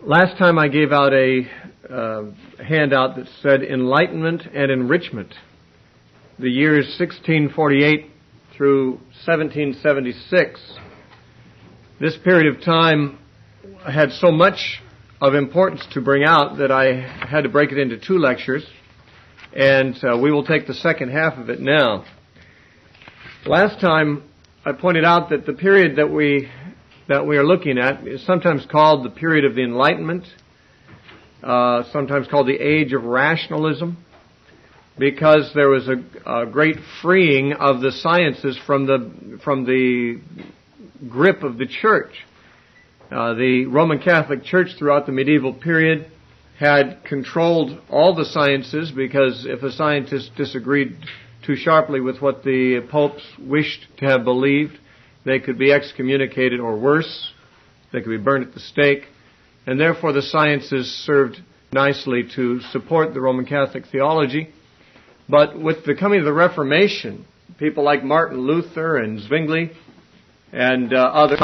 Last time I gave out a handout that said Enlightenment and Enrichment, the years 1648 through 1776. This period of time had so much of importance to bring out that I had to break it into two lectures, and we will take the second half of it now. Last time I pointed out that the period that we are looking at is sometimes called the period of the Enlightenment, sometimes called the age of rationalism, because there was a great freeing of the sciences from the grip of the church. The Roman Catholic Church throughout the medieval period had controlled all the sciences, because if a scientist disagreed too sharply with what the popes wished to have believed, they could be excommunicated, or worse, they could be burned at the stake. And therefore the sciences served nicely to support the Roman Catholic theology. But with the coming of the Reformation, people like Martin Luther and Zwingli and others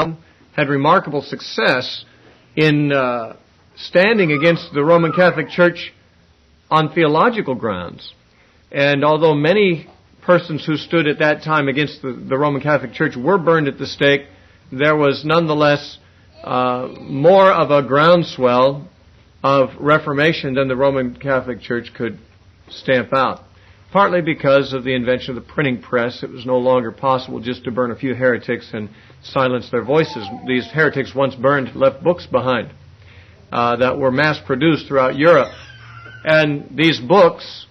had remarkable success in standing against the Roman Catholic Church on theological grounds. And although many persons who stood at that time against the Roman Catholic Church were burned at the stake, there was nonetheless more of a groundswell of Reformation than the Roman Catholic Church could stamp out. Partly because of the invention of the printing press, it was no longer possible just to burn a few heretics and silence their voices. These heretics, once burned, left books behind that were mass-produced throughout Europe. And these books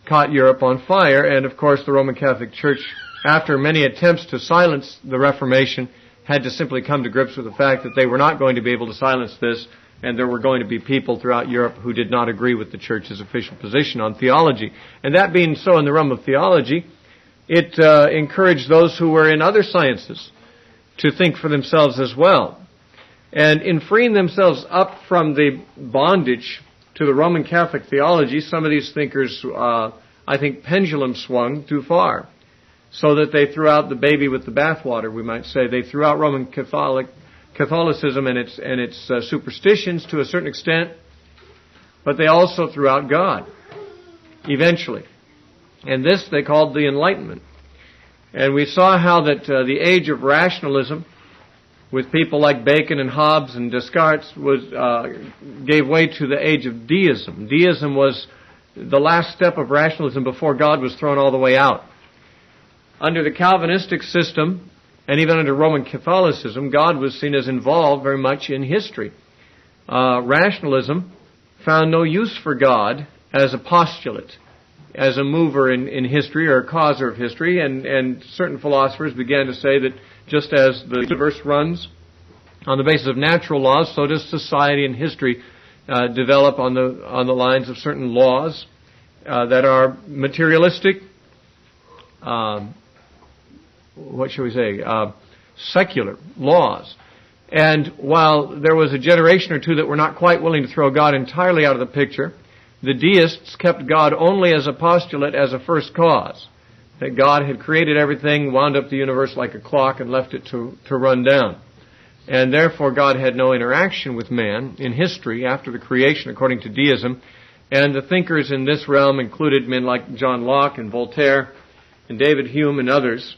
caught Europe on fire, and of course the Roman Catholic Church, after many attempts to silence the Reformation, had to simply come to grips with the fact that they were not going to be able to silence this, and there were going to be people throughout Europe who did not agree with the Church's official position on theology. And that being so in the realm of theology, it encouraged those who were in other sciences to think for themselves as well. And in freeing themselves up from the bondage to the Roman Catholic theology, some of these thinkers, I think, pendulum swung too far, so that they threw out the baby with the bathwater, we might say. They threw out Roman Catholicism and its superstitions to a certain extent, but they also threw out God, eventually. And this they called the Enlightenment. And we saw how that the age of rationalism, with people like Bacon and Hobbes and Descartes, gave way to the age of deism. Deism was the last step of rationalism before God was thrown all the way out. Under the Calvinistic system, and even under Roman Catholicism, God was seen as involved very much in history. Rationalism found no use for God as a postulate, as a mover in history or a causer of history, and certain philosophers began to say that just as the universe runs on the basis of natural laws, so does society and history develop on the lines of certain laws that are materialistic, secular laws. And while there was a generation or two that were not quite willing to throw God entirely out of the picture, the deists kept God only as a postulate, as a first cause. That God had created everything, wound up the universe like a clock, and left it to run down. And therefore God had no interaction with man in history after the creation, according to deism. And the thinkers in this realm included men like John Locke and Voltaire and David Hume and others.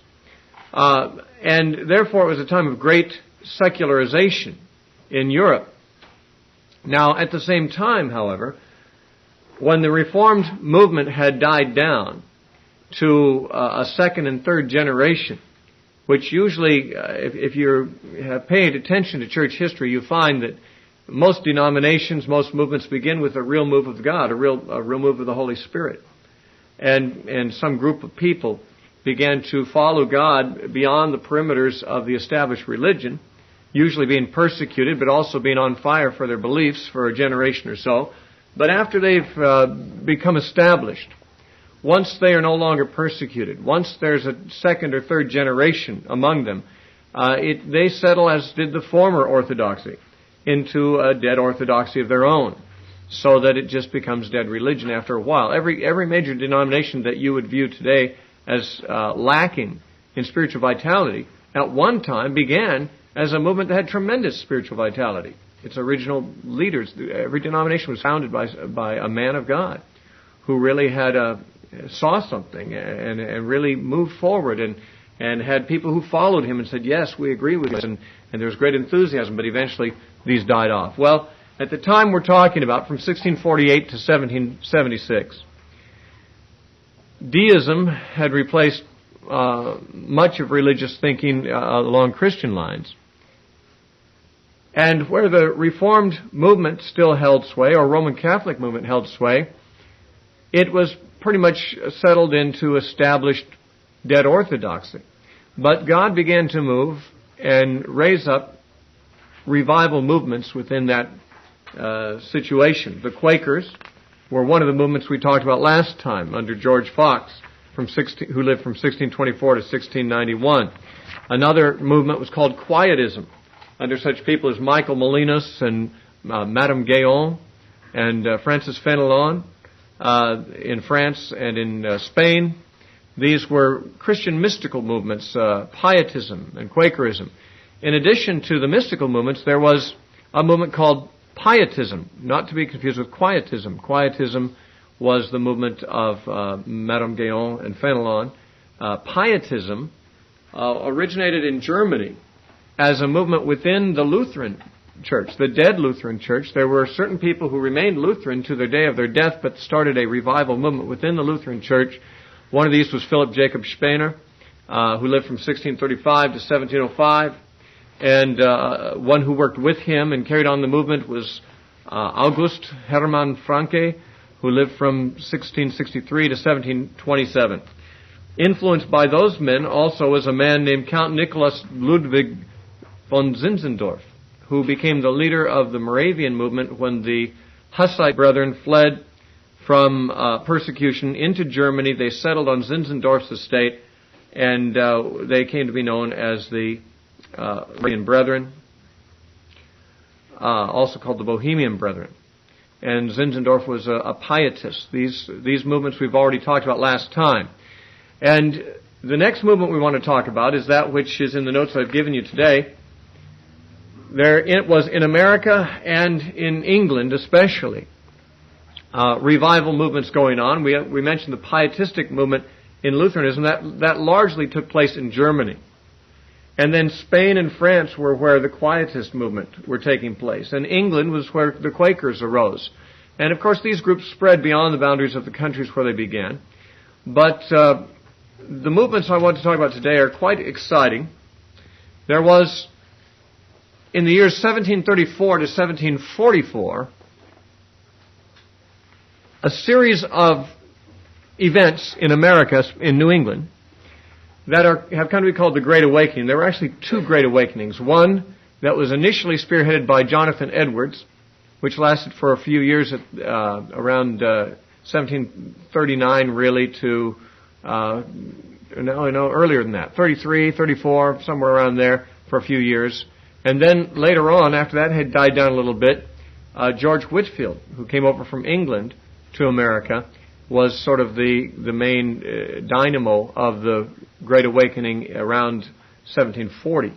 And therefore it was a time of great secularization in Europe. Now, at the same time, however, when the Reformed movement had died down to a second and third generation, which usually, if you have paid attention to church history, you find that most denominations, most movements begin with a real move of God, a real move of the Holy Spirit. And some group of people began to follow God beyond the perimeters of the established religion, usually being persecuted, but also being on fire for their beliefs for a generation or so. But after they've become established, once they are no longer persecuted, once there's a second or third generation among them, they settle, as did the former orthodoxy, into a dead orthodoxy of their own, so that it just becomes dead religion after a while. Every major denomination that you would view today as lacking in spiritual vitality, at one time began as a movement that had tremendous spiritual vitality. its original leaders. Every denomination was founded by a man of God who really saw something and really moved forward and had people who followed him and said, yes, we agree with this, and there was great enthusiasm, but eventually these died off. Well, at the time we're talking about, from 1648 to 1776, deism had replaced much of religious thinking along Christian lines. And where the Reformed movement still held sway, or Roman Catholic movement held sway, it was pretty much settled into established dead orthodoxy. But God began to move and raise up revival movements within that situation. The Quakers were one of the movements we talked about last time under George Fox, who lived from 1624 to 1691. Another movement was called Quietism, under such people as Michael Molinos and Madame Guyon and Francis Fenelon in France and in Spain. These were Christian mystical movements, Pietism and Quakerism. In addition to the mystical movements, there was a movement called Pietism, not to be confused with Quietism. Quietism was the movement of Madame Guyon and Fenelon. Pietism originated in Germany as a movement within the Lutheran Church, the dead Lutheran Church. There were certain people who remained Lutheran to the day of their death, but started a revival movement within the Lutheran Church. One of these was Philip Jacob Spener, who lived from 1635 to 1705. And one who worked with him and carried on the movement was August Hermann Franke, who lived from 1663 to 1727. Influenced by those men also was a man named Count Nicholas Ludwig von Zinzendorf, who became the leader of the Moravian movement when the Hussite brethren fled from persecution into Germany. They settled on Zinzendorf's estate, and they came to be known as the Moravian Brethren, also called the Bohemian Brethren. And Zinzendorf was a pietist. These movements we've already talked about last time. And the next movement we want to talk about is that which is in the notes I've given you today. It was in America and in England especially, revival movements going on. We mentioned the pietistic movement in Lutheranism. That largely took place in Germany. And then Spain and France were where the Quietist movement were taking place. And England was where the Quakers arose. And of course these groups spread beyond the boundaries of the countries where they began. But the movements I want to talk about today are quite exciting. There was, in the years 1734 to 1744, a series of events in America, in New England, that have come to be called the Great Awakening. There were actually two Great Awakenings. One that was initially spearheaded by Jonathan Edwards, which lasted for a few years around 1739 really to, earlier than that, 33, 34, somewhere around there for a few years. And then later on, after that had died down a little bit, George Whitfield, who came over from England to America, was sort of the main dynamo of the Great Awakening around 1740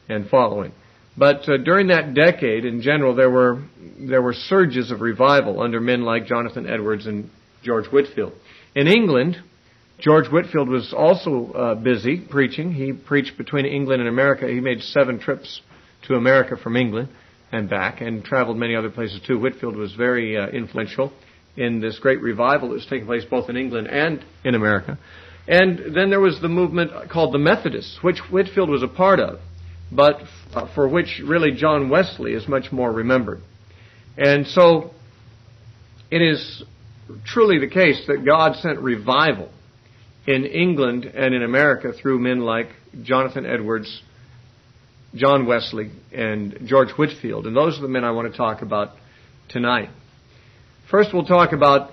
and following. But during that decade, in general, there were surges of revival under men like Jonathan Edwards and George Whitfield. In England, George Whitfield was also busy preaching. He preached between England and America. He made 7 trips to America from England and back, and traveled many other places too. Whitfield was very influential in this great revival that was taking place both in England and in America. And then there was the movement called the Methodists, which Whitfield was a part of, but for which really John Wesley is much more remembered. And so it is truly the case that God sent revival in England and in America through men like Jonathan Edwards, John Wesley, and George Whitfield. And those are the men I want to talk about tonight. First, we'll talk about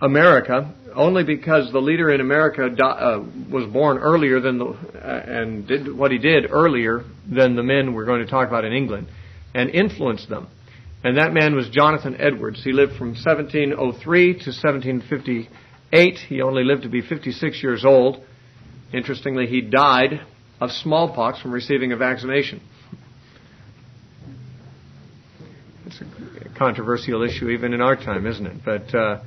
America, only because the leader in America was born earlier and did what he did earlier than the men we're going to talk about in England, and influenced them. And that man was Jonathan Edwards. He lived from 1703 to 1758. He only lived to be 56 years old. Interestingly, he died of smallpox from receiving a vaccination. It's a controversial issue even in our time, isn't it? But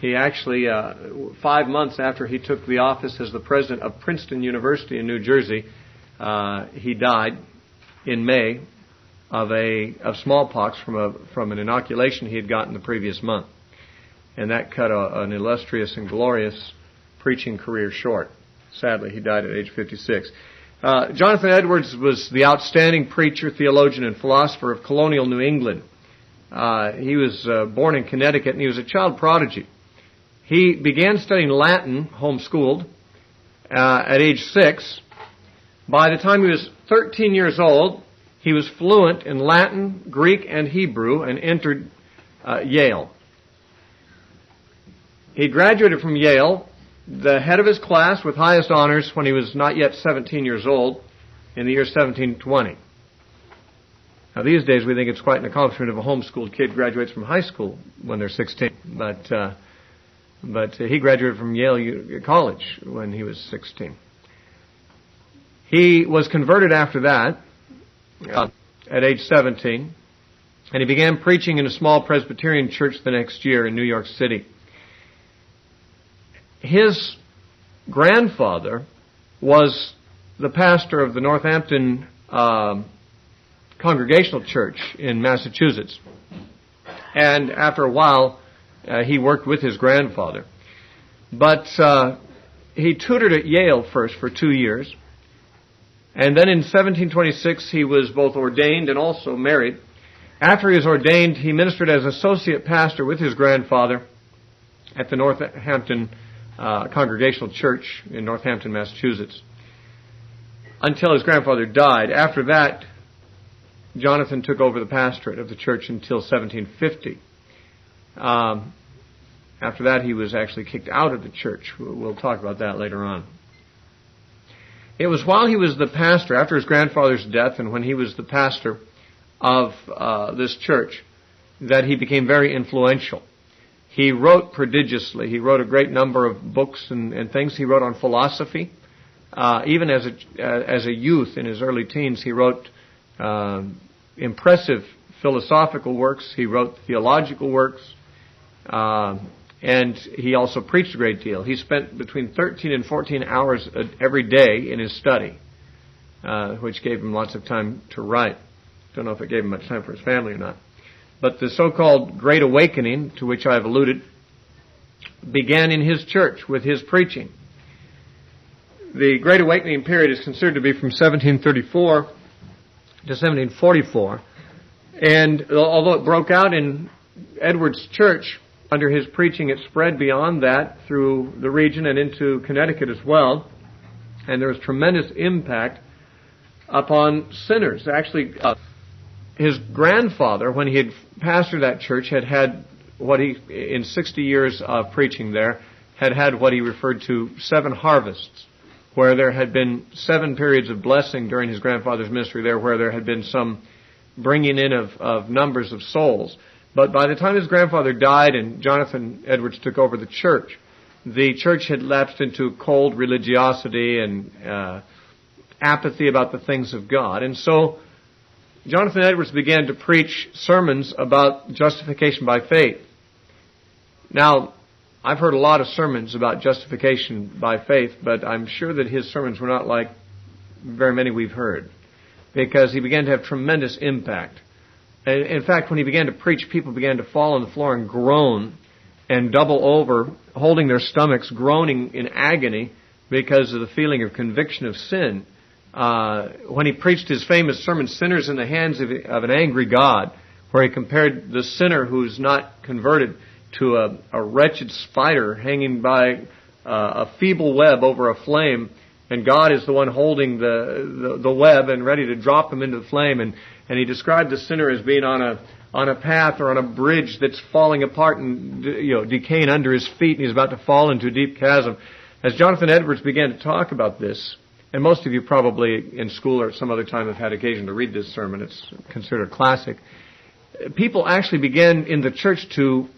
he actually, 5 months after he took the office as the president of Princeton University in New Jersey, he died in May of smallpox from an inoculation he had gotten the previous month. And that cut an illustrious and glorious preaching career short. Sadly, he died at age 56. Jonathan Edwards was the outstanding preacher, theologian, and philosopher of Colonial New England. He was born in Connecticut, and he was a child prodigy. He began studying Latin, homeschooled, at age 6. By the time he was 13 years old, he was fluent in Latin, Greek, and Hebrew, and entered Yale. He graduated from Yale, the head of his class with highest honors when he was not yet 17 years old, in the year 1720. Now, these days we think it's quite an accomplishment if a homeschooled kid graduates from high school when they're 16. But he graduated from Yale College when he was 16. He was converted after that at age 17, and he began preaching in a small Presbyterian church the next year in New York City. His grandfather was the pastor of the Northampton Congregational Church in Massachusetts. And after a while, he worked with his grandfather. But he tutored at Yale first for 2 years. And then in 1726, he was both ordained and also married. After he was ordained, he ministered as associate pastor with his grandfather at the Northampton Congregational Church in Northampton, Massachusetts, until his grandfather died. After that, Jonathan took over the pastorate of the church until 1750. After that, he was actually kicked out of the church. We'll talk about that later on. It was while he was the pastor, after his grandfather's death, and when he was the pastor of this church, that he became very influential. He wrote prodigiously. He wrote a great number of books and things. He wrote on philosophy. Even as a youth in his early teens, he wrote impressive philosophical works. He wrote theological works. And he also preached a great deal. He spent between 13 and 14 hours every day in his study, which gave him lots of time to write. Don't know if it gave him much time for his family or not. But the so-called Great Awakening, to which I have alluded, began in his church with his preaching. The Great Awakening period is considered to be from 1734 to 1744. And although it broke out in Edwards' church, under his preaching it spread beyond that through the region and into Connecticut as well. And there was tremendous impact upon sinners. Actually, his grandfather, when he had pastored that church, had what he, in 60 years of preaching there, had what he referred to 7 harvests, where there had been 7 periods of blessing during his grandfather's ministry there, where there had been some bringing in of numbers of souls. But by the time his grandfather died and Jonathan Edwards took over the church had lapsed into cold religiosity and apathy about the things of God. And so Jonathan Edwards began to preach sermons about justification by faith. Now, I've heard a lot of sermons about justification by faith, but I'm sure that his sermons were not like very many we've heard, because he began to have tremendous impact. And in fact, when he began to preach, people began to fall on the floor and groan and double over, holding their stomachs, groaning in agony because of the feeling of conviction of sin. When he preached his famous sermon, Sinners in the Hands of an Angry God, where he compared the sinner who's not converted to a wretched spider hanging by a feeble web over a flame, and God is the one holding the web and ready to drop him into the flame. And he described the sinner as being on a path or on a bridge that's falling apart and decaying under his feet, and he's about to fall into a deep chasm. As Jonathan Edwards began to talk about this, and most of you probably in school or at some other time have had occasion to read this sermon, it's considered a classic, people actually began in the church to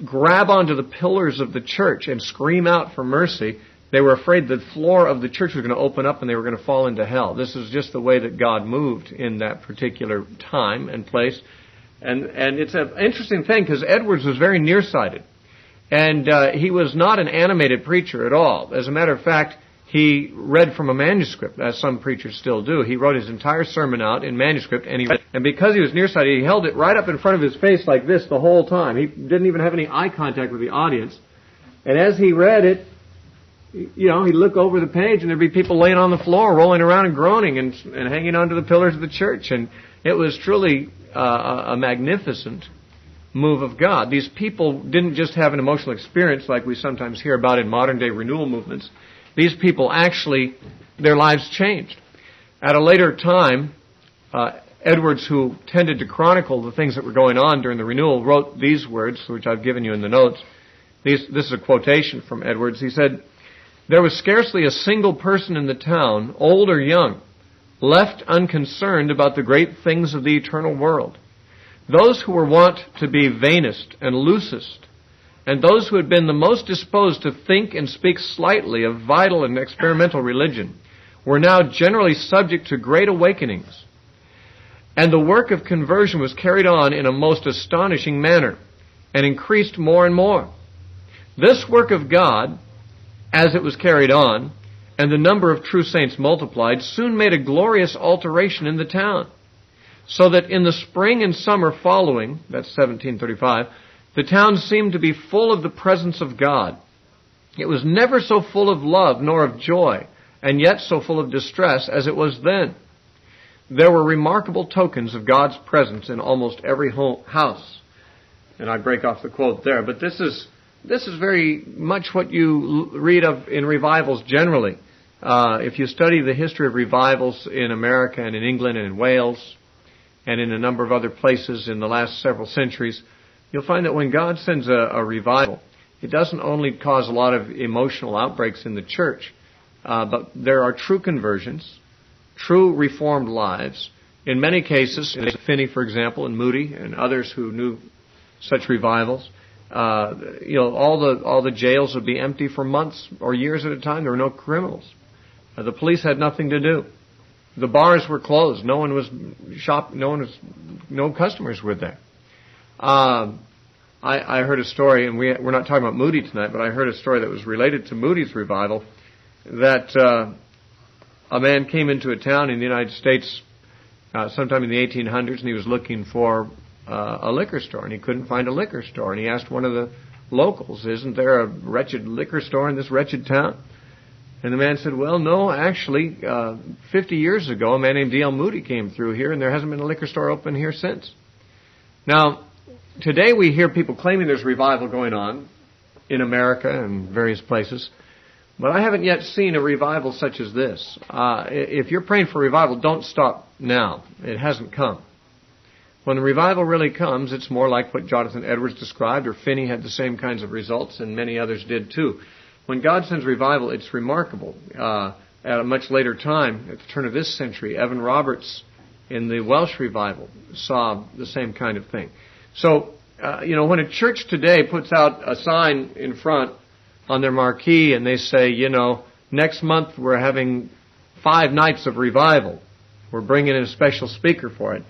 grab onto the pillars of the church and scream out for mercy. They were afraid the floor of the church was going to open up and they were going to fall into hell. This is just the way that God moved in that particular time and place. And it's an interesting thing because Edwards was very nearsighted. And he was not an animated preacher at all. As a matter of fact, he read from a manuscript, as some preachers still do. He wrote his entire sermon out in manuscript, and because he was nearsighted, he held it right up in front of his face like this the whole time. He didn't even have any eye contact with the audience. And as he read it, he'd look over the page, and there'd be people laying on the floor, rolling around and groaning and hanging onto the pillars of the church. And it was truly a magnificent move of God. These people didn't just have an emotional experience like we sometimes hear about in modern-day renewal movements. These people actually, their lives changed. At a later time, Edwards, who tended to chronicle the things that were going on during the renewal, wrote these words, which I've given you in the notes. This is a quotation from Edwards. He said, "There was scarcely a single person in the town, old or young, left unconcerned about the great things of the eternal world. Those who were wont to be vainest and loosest, and those who had been the most disposed to think and speak slightly of vital and experimental religion, were now generally subject to great awakenings. And the work of conversion was carried on in a most astonishing manner, and increased more and more. This work of God, as it was carried on, and the number of true saints multiplied, soon made a glorious alteration in the town, so that in the spring and summer following," that's 1735, "the town seemed to be full of the presence of God. It was never so full of love nor of joy, and yet so full of distress as it was then. There were remarkable tokens of God's presence in almost every house." And I break off the quote there, but this is very much what you read of in revivals generally. If you study the history of revivals in America and in England and in Wales and in a number of other places in the last several centuries, you'll find that when God sends a revival, it doesn't only cause a lot of emotional outbreaks in the church, but there are true conversions, true reformed lives. In many cases, in Finney, for example, and Moody and others who knew such revivals, all the jails would be empty for months or years at a time. There were no criminals. The police had nothing to do. The bars were closed. No customers were there. I heard a story, and we're not talking about Moody tonight, but I heard a story that was related to Moody's revival, that a man came into a town in the United States sometime in the 1800s, and he was looking for a liquor store, and he couldn't find a liquor store. And he asked one of the locals, "Isn't there a wretched liquor store in this wretched town?" And the man said, "Well, no, actually, 50 years ago, a man named D.L. Moody came through here, and there hasn't been a liquor store open here since." Now, today we hear people claiming there's revival going on in America and various places, but I haven't yet seen a revival such as this. If you're praying for revival, don't stop now. It hasn't come. When the revival really comes, it's more like what Jonathan Edwards described, or Finney had the same kinds of results, and many others did too. When God sends revival, it's remarkable. At a much later time, at the turn of this century, Evan Roberts in the Welsh revival saw the same kind of thing. So, when a church today puts out a sign in front on their marquee and they say, next month we're having 5 nights of revival, we're bringing in a special speaker for it,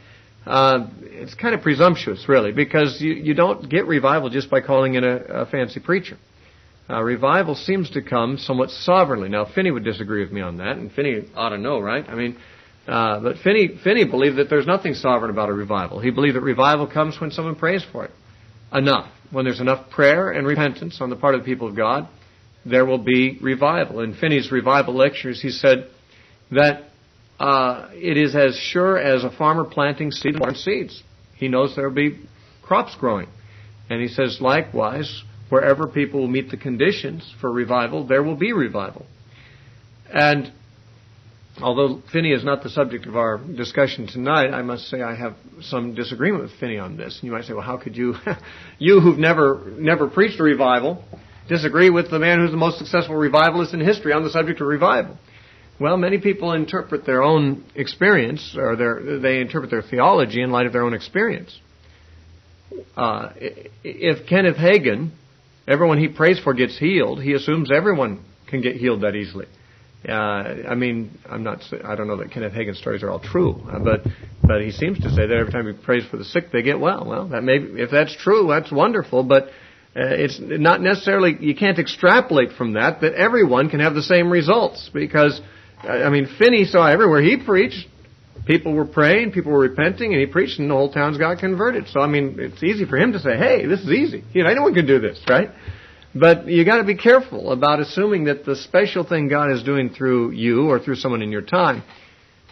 it's kind of presumptuous, really, because you don't get revival just by calling in a fancy preacher. Revival seems to come somewhat sovereignly. Now, Finney would disagree with me on that, and Finney ought to know, right? But Finney believed that there's nothing sovereign about a revival. He believed that revival comes when someone prays for it. Enough. When there's enough prayer and repentance on the part of the people of God, there will be revival. In Finney's revival lectures, he said that it is as sure as a farmer planting seeds. He knows there will be crops growing. And he says, likewise, wherever people will meet the conditions for revival, there will be revival. And although Finney is not the subject of our discussion tonight, I must say I have some disagreement with Finney on this. And you might say, well, how could you, you who've never preached a revival, disagree with the man who's the most successful revivalist in history on the subject of revival? Well, many people interpret their own experience, or they interpret their theology in light of their own experience. If Kenneth Hagin, everyone he prays for gets healed, he assumes everyone can get healed that easily. I don't know that Kenneth Hagin's stories are all true, but But he seems to say that every time he prays for the sick, they get well. Well, that if that's true, that's wonderful, but it's not necessarily, you can't extrapolate from that everyone can have the same results. Because, Finney saw everywhere he preached, people were praying, people were repenting, and he preached, and the whole town's got converted. So, it's easy for him to say, hey, this is easy. Anyone can do this, right? But you got to be careful about assuming that the special thing God is doing through you or through someone in your time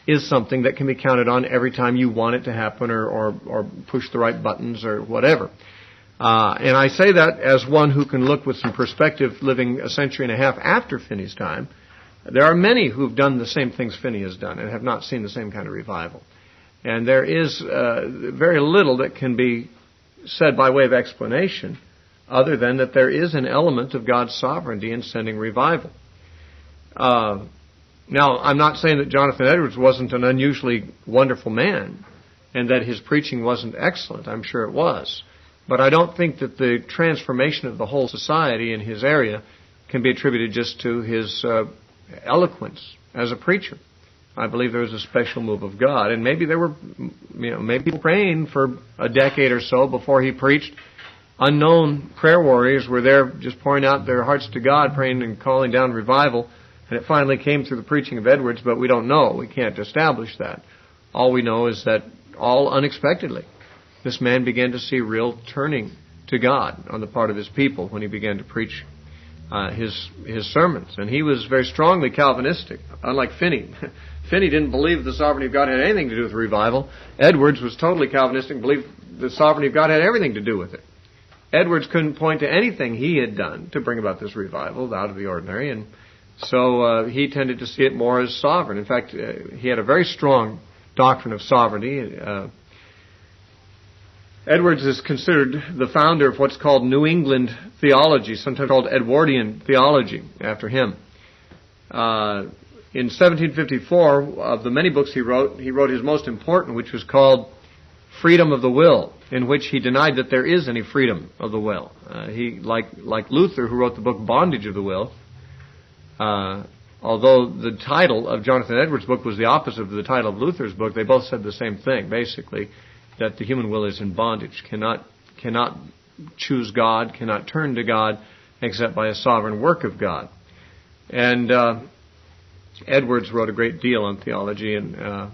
is something that can be counted on every time you want it to happen or push the right buttons or whatever. And I say that as one who can look with some perspective living a century and a half after Finney's time. There are many who've done the same things Finney has done and have not seen the same kind of revival. And there is very little that can be said by way of explanation other than that there is an element of God's sovereignty in sending revival. Now, I'm not saying that Jonathan Edwards wasn't an unusually wonderful man and that his preaching wasn't excellent. I'm sure it was. But I don't think that the transformation of the whole society in his area can be attributed just to his eloquence as a preacher. I believe there was a special move of God. And maybe there were, maybe people praying for a decade or so before he preached. Unknown prayer warriors were there just pouring out their hearts to God, praying and calling down revival. And it finally came through the preaching of Edwards, but we don't know. We can't establish that. All we know is that all unexpectedly, this man began to see real turning to God on the part of his people when he began to preach his sermons. And he was very strongly Calvinistic, unlike Finney. Finney didn't believe the sovereignty of God had anything to do with revival. Edwards was totally Calvinistic and believed the sovereignty of God had everything to do with it. Edwards couldn't point to anything he had done to bring about this revival out of the ordinary, and so he tended to see it more as sovereign. In fact, he had a very strong doctrine of sovereignty. Edwards is considered the founder of what's called New England theology, sometimes called Edwardian theology, after him. In 1754, of the many books he wrote his most important, which was called Freedom of the Will, in which he denied that there is any freedom of the will. He, like Luther, who wrote the book Bondage of the Will, although the title of Jonathan Edwards' book was the opposite of the title of Luther's book, they both said the same thing, basically, that the human will is in bondage, cannot choose God, cannot turn to God, except by a sovereign work of God. And Edwards wrote a great deal on theology and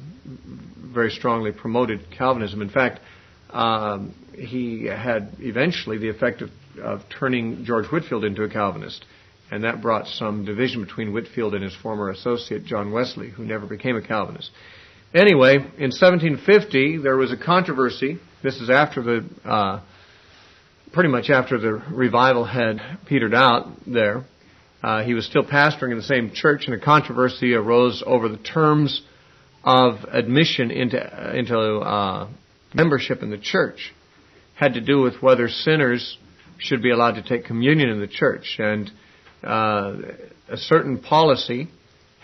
very strongly promoted Calvinism. In fact, he had eventually the effect of turning George Whitfield into a Calvinist. And that brought some division between Whitfield and his former associate, John Wesley, who never became a Calvinist. Anyway, in 1750, there was a controversy. This is after pretty much after the revival had petered out there. He was still pastoring in the same church, and a controversy arose over the terms of admission into membership in the church. Had to do with whether sinners should be allowed to take communion in the church. And a certain policy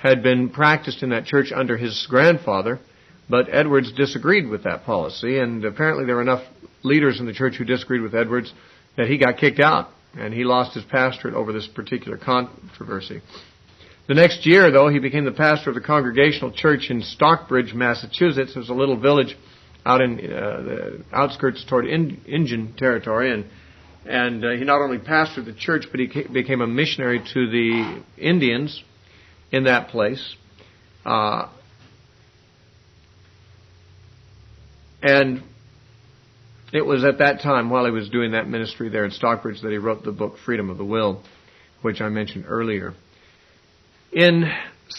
had been practiced in that church under his grandfather, but Edwards disagreed with that policy, and apparently there were enough leaders in the church who disagreed with Edwards that he got kicked out, and he lost his pastorate over this particular controversy. The next year, though, he became the pastor of the Congregational Church in Stockbridge, Massachusetts. It was a little village out in the outskirts toward Indian territory, and he not only pastored the church, but he became a missionary to the Indians in that place. And it was at that time, while he was doing that ministry there in Stockbridge, that he wrote the book Freedom of the Will, which I mentioned earlier. In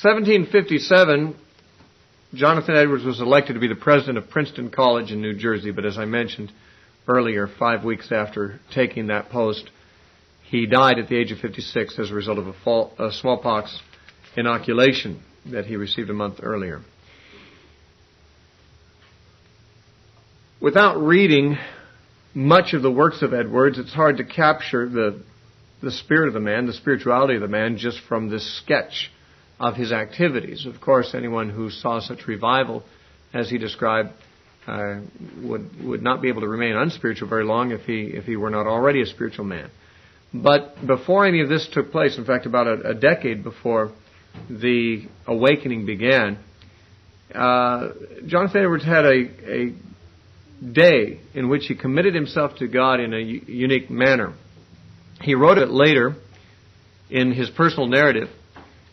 1757, Jonathan Edwards was elected to be the president of Princeton College in New Jersey, but as I mentioned earlier, 5 weeks after taking that post, he died at the age of 56 as a result of a smallpox inoculation that he received a month earlier. Without reading much of the works of Edwards, it's hard to capture the spirit of the man, the spirituality of the man, just from this sketch of his activities. Of course, anyone who saw such revival as he described would not be able to remain unspiritual very long if he were not already a spiritual man. But before any of this took place, in fact, about a decade before the awakening began, Jonathan Edwards had a day in which he committed himself to God in a unique manner. He wrote it later in his personal narrative,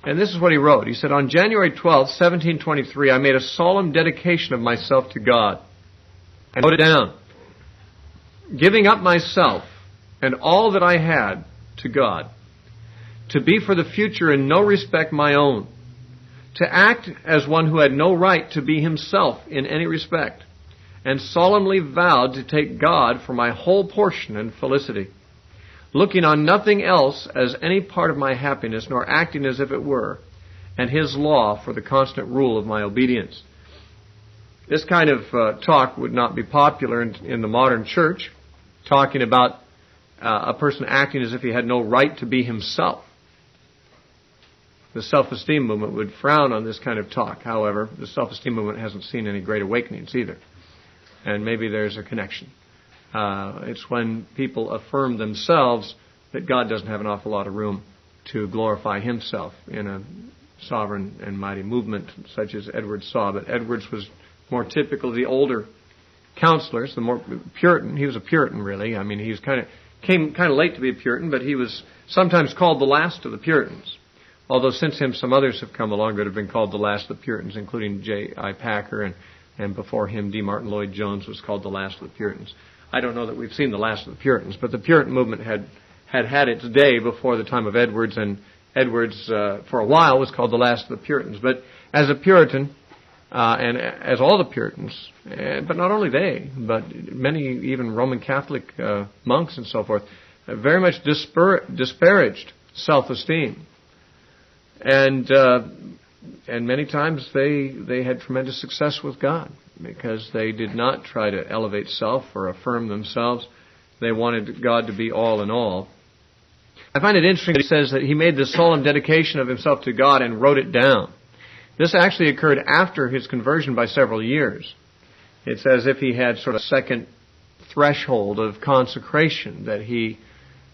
and this is what he wrote. He said, "On January 12th, 1723, I made a solemn dedication of myself to God." I wrote it down. "Giving up myself and all that I had to God, to be for the future in no respect my own, to act as one who had no right to be himself in any respect, and solemnly vowed to take God for my whole portion and felicity, looking on nothing else as any part of my happiness, nor acting as if it were, and His law for the constant rule of my obedience." This kind of talk would not be popular in the modern church, talking about a person acting as if he had no right to be himself. The self-esteem movement would frown on this kind of talk. However, the self-esteem movement hasn't seen any great awakenings either. And maybe there's a connection. It's when people affirm themselves that God doesn't have an awful lot of room to glorify Himself in a sovereign and mighty movement such as Edwards saw. But Edwards was more typical of the older counselors, the more Puritan. He was a Puritan, really. I mean, he was came kind of late to be a Puritan, but he was sometimes called the last of the Puritans. Although since him, some others have come along that have been called the last of the Puritans, including J.I. Packer, and before him, D. Martin Lloyd-Jones was called the last of the Puritans. I don't know that we've seen the last of the Puritans, but the Puritan movement had its day before the time of Edwards, and Edwards, for a while, was called the last of the Puritans. But as a Puritan, and as all the Puritans, but not only they, but many even Roman Catholic monks and so forth, very much disparaged self-esteem. And many times they had tremendous success with God because they did not try to elevate self or affirm themselves. They wanted God to be all in all. I find it interesting that he says that he made this solemn dedication of himself to God and wrote it down. This actually occurred after his conversion by several years. It's as if he had sort of a second threshold of consecration that he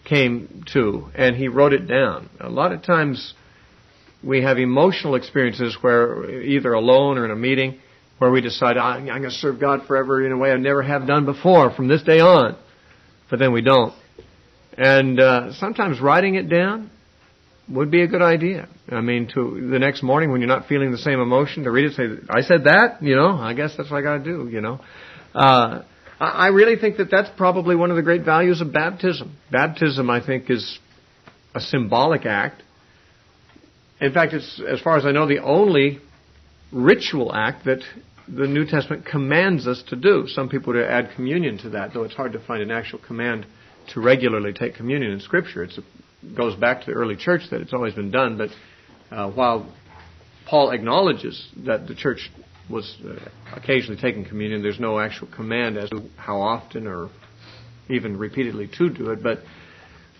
came to, and he wrote it down. A lot of times we have emotional experiences where either alone or in a meeting where we decide, I'm going to serve God forever in a way I never have done before from this day on. But then we don't. And sometimes writing it down would be a good idea. I mean, to the next morning when you're not feeling the same emotion, to read it and say, I said that, I guess that's what I got to do, I really think that that's probably one of the great values of baptism. Baptism, I think, is a symbolic act. In fact, it's, as far as I know, the only ritual act that the New Testament commands us to do. Some people would add communion to that, though it's hard to find an actual command to regularly take communion in Scripture. It goes back to the early church that it's always been done, but while Paul acknowledges that the church was occasionally taking communion, there's no actual command as to how often or even repeatedly to do it. But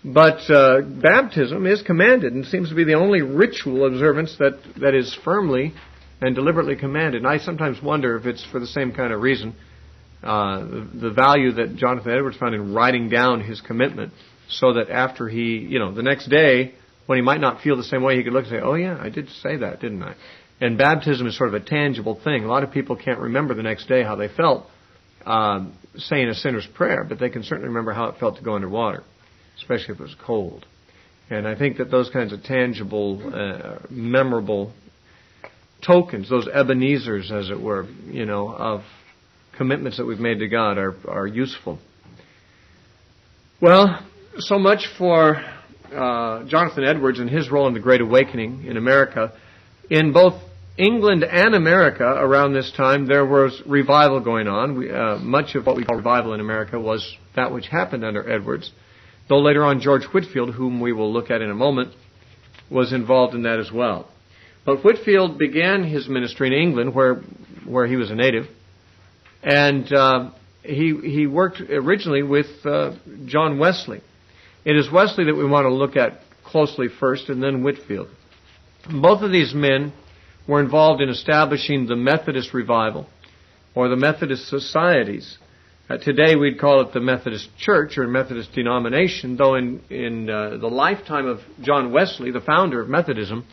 baptism is commanded and seems to be the only ritual observance that is firmly and deliberately commanded. And I sometimes wonder if it's for the same kind of reason, the value that Jonathan Edwards found in writing down his commitment, so that after he, the next day, when he might not feel the same way, he could look and say, oh yeah, I did say that, didn't I? And baptism is sort of a tangible thing. A lot of people can't remember the next day how they felt saying a sinner's prayer, but they can certainly remember how it felt to go underwater, especially if it was cold. And I think that those kinds of tangible, memorable tokens, those Ebenezers, as it were, of commitments that we've made to God are useful. Well, so much for Jonathan Edwards and his role in the Great Awakening in America. In both England and America around this time, there was revival going on. Much of what we call revival in America was that which happened under Edwards, though later on George Whitfield, whom we will look at in a moment, was involved in that as well. But Whitfield began his ministry in England, where he was a native, and he worked originally with John Wesley. It is Wesley that we want to look at closely first, and then Whitfield. Both of these men were involved in establishing the Methodist revival, or the Methodist societies. Today we'd call it the Methodist Church or Methodist denomination, though in the lifetime of John Wesley, the founder of Methodism,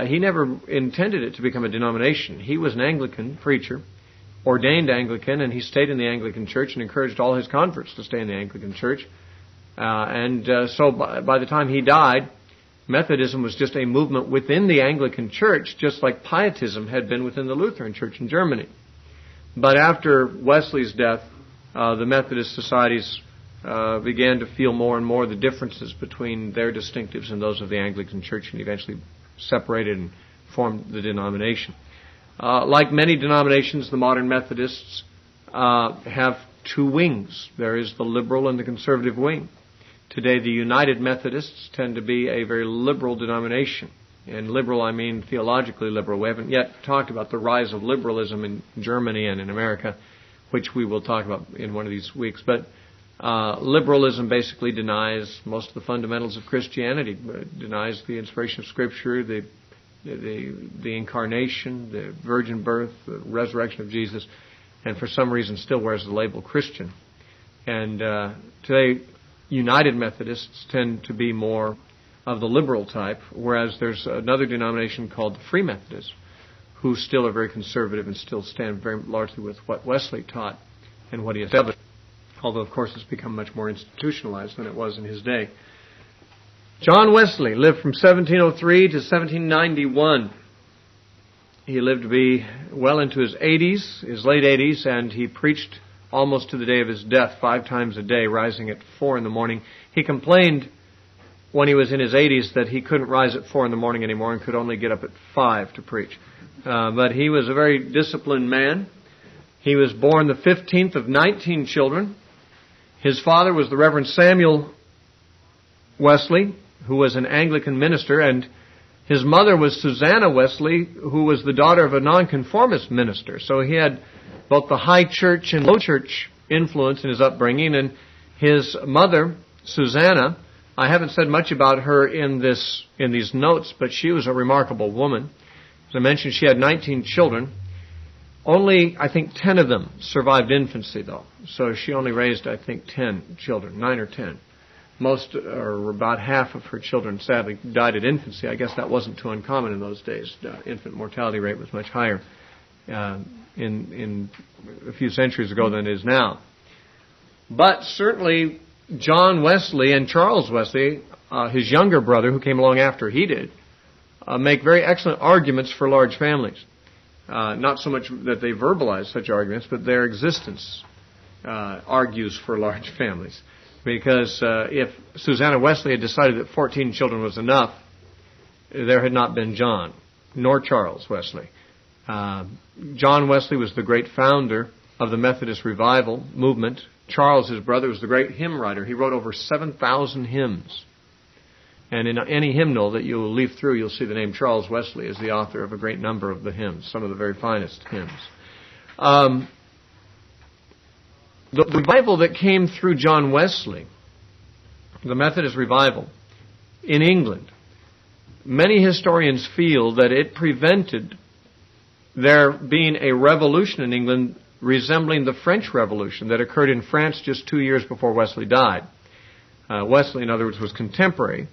he never intended it to become a denomination. He was an Anglican preacher, ordained Anglican, and he stayed in the Anglican Church and encouraged all his converts to stay in the Anglican Church. So by the time he died, Methodism was just a movement within the Anglican Church, just like Pietism had been within the Lutheran Church in Germany. But after Wesley's death, the Methodist societies began to feel more and more the differences between their distinctives and those of the Anglican Church, and eventually separated and formed the denomination. Like many denominations, the modern Methodists have two wings. There is the liberal and the conservative wing. Today, the United Methodists tend to be a very liberal denomination. And liberal, I mean theologically liberal. We haven't yet talked about the rise of liberalism in Germany and in America, which we will talk about in one of these weeks. But liberalism basically denies most of the fundamentals of Christianity. It denies the inspiration of Scripture, the incarnation, the virgin birth, the resurrection of Jesus, and for some reason still wears the label Christian. And today, United Methodists tend to be more of the liberal type, whereas there's another denomination called the Free Methodists, who still are very conservative and still stand very largely with what Wesley taught and what he established, although, of course, it's become much more institutionalized than it was in his day. John Wesley lived from 1703 to 1791. He lived to be well into his late 80s, and he preached almost to the day of his death 5 times a day, rising at 4 in the morning. He complained when he was in his 80s that he couldn't rise at 4 in the morning anymore and could only get up at 5 to preach. But he was a very disciplined man. He was born the 15th of 19 children. His father was the Reverend Samuel Wesley, who was an Anglican minister, and his mother was Susanna Wesley, who was the daughter of a nonconformist minister. So he had both the high church and low church influence in his upbringing. And his mother, Susanna, I haven't said much about her in these notes, but she was a remarkable woman. As I mentioned, she had 19 children. Only, I think, 10 of them survived infancy, though. So she only raised, I think, 10 children, 9 or 10. Most, or about half of her children, sadly, died at infancy. I guess that wasn't too uncommon in those days. Infant mortality rate was much higher in a few centuries ago than it is now. But certainly, John Wesley and Charles Wesley, his younger brother, who came along after he did, make very excellent arguments for large families. Not so much that they verbalize such arguments, but their existence argues for large families. Because if Susanna Wesley had decided that 14 children was enough, there had not been John, nor Charles Wesley. John Wesley was the great founder of the Methodist revival movement. Charles, his brother, was the great hymn writer. He wrote over 7,000 hymns. And in any hymnal that you'll leaf through, you'll see the name Charles Wesley as the author of a great number of the hymns, some of the very finest hymns. The revival that came through John Wesley, the Methodist revival in England, many historians feel that it prevented there being a revolution in England resembling the French Revolution that occurred in France just 2 years before Wesley died. Wesley, in other words, was contemporary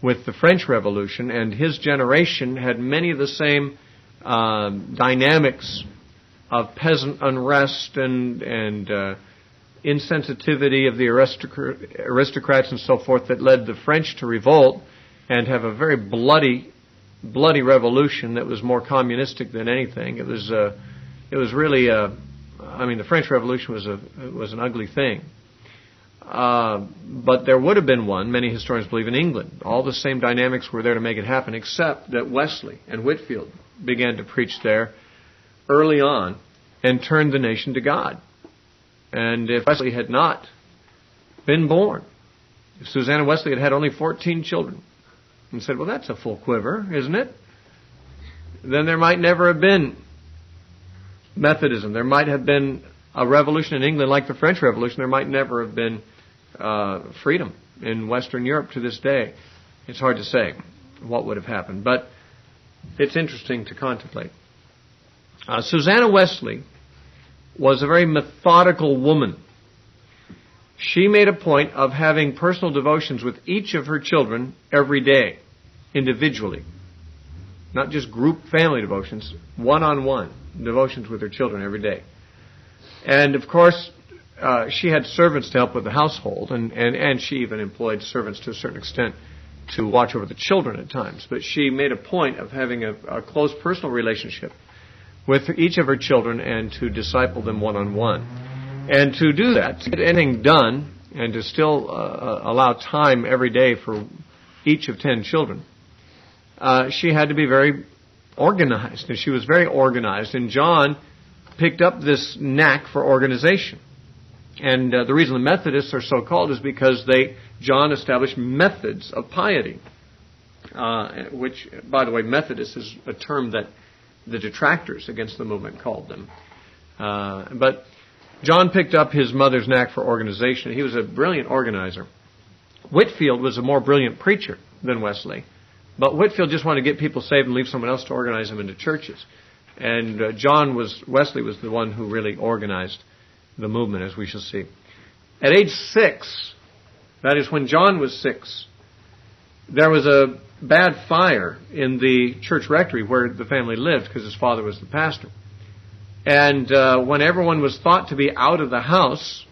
with the French Revolution, and his generation had many of the same dynamics of peasant unrest and insensitivity of the aristocrats and so forth that led the French to revolt and have a very bloody revolution that was more communistic than anything. It was really the French Revolution was an ugly thing. But there would have been one, many historians believe, in England. All the same dynamics were there to make it happen, except that Wesley and Whitfield began to preach there early on and turned the nation to God. And if Wesley had not been born, if Susanna Wesley had had only 14 children, and said, well, that's a full quiver, isn't it? Then there might never have been Methodism. There might have been a revolution in England like the French Revolution. There might never have been freedom in Western Europe to this day. It's hard to say what would have happened, but it's interesting to contemplate. Susanna Wesley was a very methodical woman. She made a point of having personal devotions with each of her children every day, individually. not just group family devotions, one-on-one devotions with her children every day. And, of course, she had servants to help with the household, and she even employed servants to a certain extent to watch over the children at times. But she made a point of having a close personal relationship with each of her children and to disciple them one-on-one. And to do that, to get anything done, and to still allow time every day for each of 10 children, she had to be very organized. And she was very organized. And John picked up this knack for organization. And the reason the Methodists are so called is because John established methods of piety, which, by the way, Methodist is a term that the detractors against the movement called them. But John picked up his mother's knack for organization. He was a brilliant organizer. Whitfield was a more brilliant preacher than Wesley, but Whitfield just wanted to get people saved and leave someone else to organize them into churches. And Wesley was the one who really organized the movement, as we shall see. At age 6, that is when John was 6, there was a bad fire in the church rectory where the family lived because his father was the pastor. And when everyone was thought to be out of the house,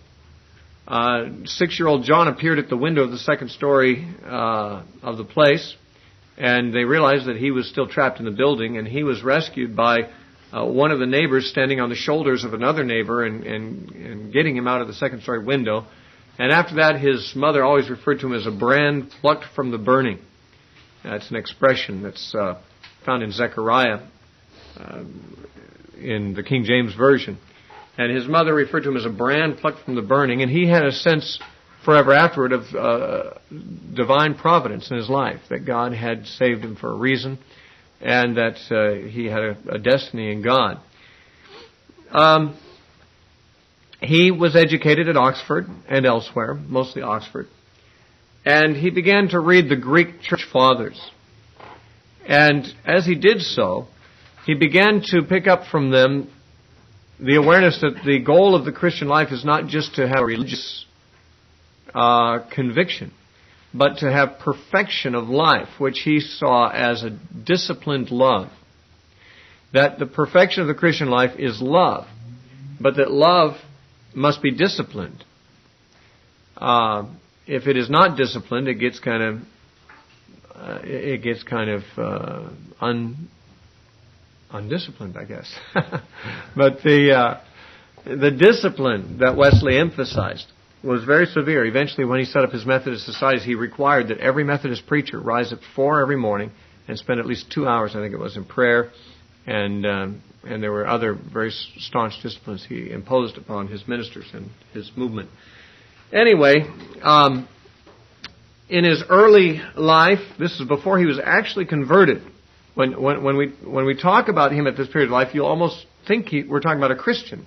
6-year-old John appeared at the window of the second story of the place, and they realized that he was still trapped in the building, and he was rescued by one of the neighbors standing on the shoulders of another neighbor and getting him out of the second story window. And after that, his mother always referred to him as a brand plucked from the burning. That's an expression that's found in Zechariah in the King James Version. And his mother referred to him as a brand plucked from the burning, and he had a sense forever afterward of divine providence in his life, that God had saved him for a reason, and that he had a destiny in God. He was educated at Oxford and elsewhere, mostly Oxford, and he began to read the Greek church fathers. And as he did so, he began to pick up from them the awareness that the goal of the Christian life is not just to have a religious conviction, but to have perfection of life, which he saw as a disciplined love. That the perfection of the Christian life is love, but that love must be disciplined. If it is not disciplined, it gets kind of undisciplined, I guess. But the discipline that Wesley emphasized was very severe. Eventually, when he set up his Methodist societies, he required that every Methodist preacher rise at 4 every morning and spend at least 2 hours, I think it was, in prayer. And there were other very staunch disciplines he imposed upon his ministers and his movement. Anyway, in his early life, this is before he was actually converted. When we talk about him at this period of life, you'll almost think we're talking about a Christian.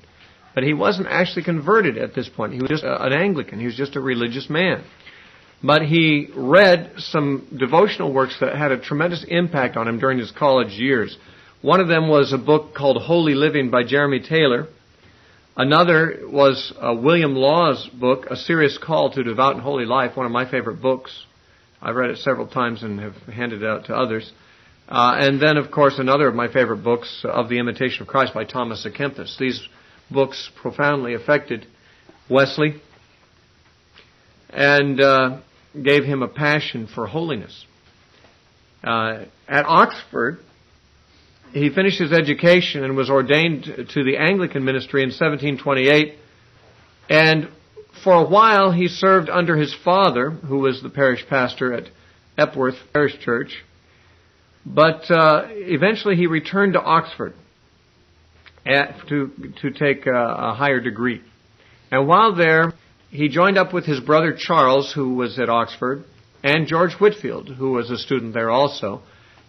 But he wasn't actually converted at this point. He was just an Anglican. He was just a religious man. But he read some devotional works that had a tremendous impact on him during his college years. One of them was a book called Holy Living by Jeremy Taylor. Another was William Law's book, A Serious Call to Devout and Holy Life, one of my favorite books. I've read it several times and have handed it out to others. And then, of course, another of my favorite books, Of the Imitation of Christ by Thomas à Kempis. These books profoundly affected Wesley and gave him a passion for holiness. At Oxford, he finished his education and was ordained to the Anglican ministry in 1728. And for a while, he served under his father, who was the parish pastor at Epworth Parish Church. But eventually he returned to Oxford to take a higher degree. And while there, he joined up with his brother Charles, who was at Oxford, and George Whitfield, who was a student there also,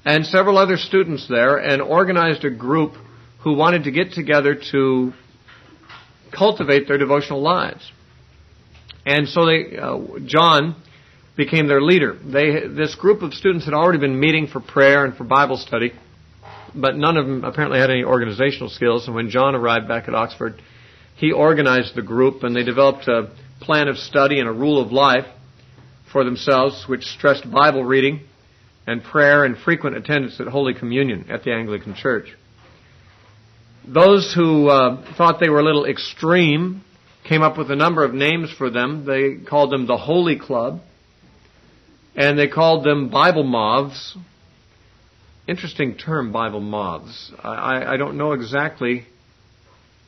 and several other students there, and organized a group who wanted to get together to cultivate their devotional lives. And so John became their leader. This group of students had already been meeting for prayer and for Bible study, but none of them apparently had any organizational skills. And when John arrived back at Oxford, he organized the group, and they developed a plan of study and a rule of life for themselves, which stressed Bible reading, and prayer and frequent attendance at Holy Communion at the Anglican Church. Those who thought they were a little extreme came up with a number of names for them. They called them the Holy Club, and they called them Bible Moths. Interesting term, Bible Moths. I don't know exactly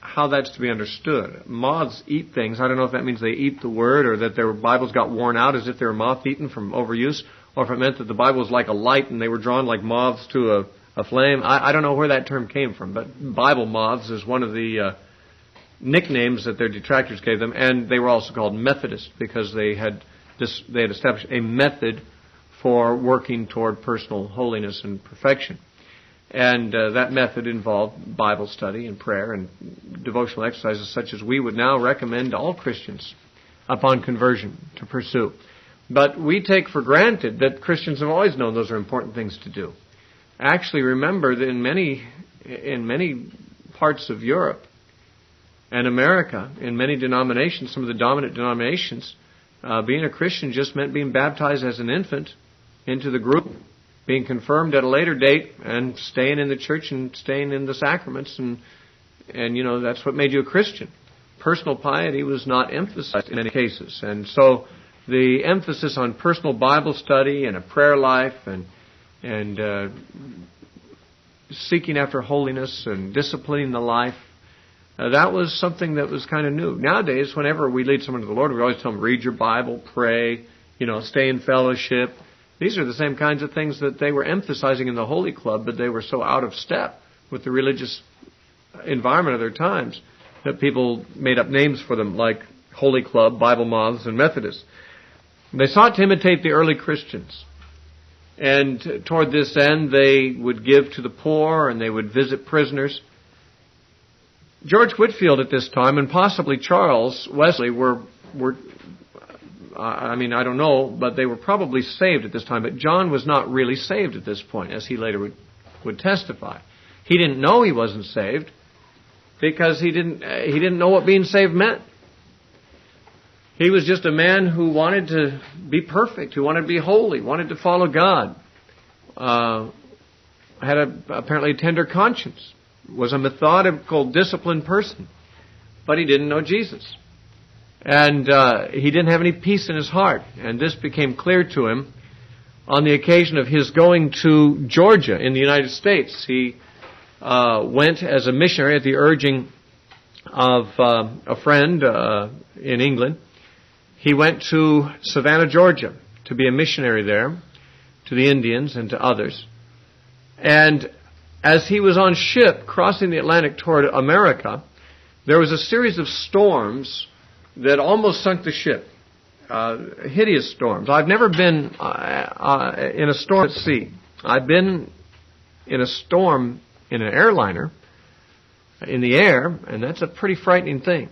how that's to be understood. Moths eat things. I don't know if that means they eat the Word, or that their Bibles got worn out as if they were moth-eaten from overuse, or if it meant that the Bible was like a light and they were drawn like moths to a flame. I don't know where that term came from, but Bible Moths is one of the nicknames that their detractors gave them, and they were also called Methodists because they had established a method for working toward personal holiness and perfection. And that method involved Bible study and prayer and devotional exercises such as we would now recommend to all Christians upon conversion to pursue. But we take for granted that Christians have always known those are important things to do. Actually, remember that in many parts of Europe and America, in many denominations, some of the dominant denominations, being a Christian just meant being baptized as an infant into the group, being confirmed at a later date, and staying in the church and staying in the sacraments, and that's what made you a Christian. Personal piety was not emphasized in many cases, and so the emphasis on personal Bible study and a prayer life and seeking after holiness and disciplining the life, that was something that was kind of new. Nowadays, whenever we lead someone to the Lord, we always tell them, read your Bible, pray, stay in fellowship. These are the same kinds of things that they were emphasizing in the Holy Club, but they were so out of step with the religious environment of their times that people made up names for them like Holy Club, Bible Moths, and Methodists. They sought to imitate the early Christians. And toward this end, they would give to the poor and they would visit prisoners. George Whitfield at this time, and possibly Charles Wesley, were I don't know, but they were probably saved at this time. But John was not really saved at this point, as he later would testify. He didn't know he wasn't saved because he didn't know what being saved meant. He was just a man who wanted to be perfect, who wanted to be holy, wanted to follow God, had apparently a tender conscience, was a methodical, disciplined person, but he didn't know Jesus. And he didn't have any peace in his heart. And this became clear to him on the occasion of his going to Georgia in the United States. He went as a missionary at the urging of a friend in England. He went to Savannah, Georgia, to be a missionary there, to the Indians and to others. And as he was on ship crossing the Atlantic toward America, there was a series of storms that almost sunk the ship. Hideous storms. I've never been in a storm at sea. I've been in a storm in an airliner in the air, and that's a pretty frightening thing.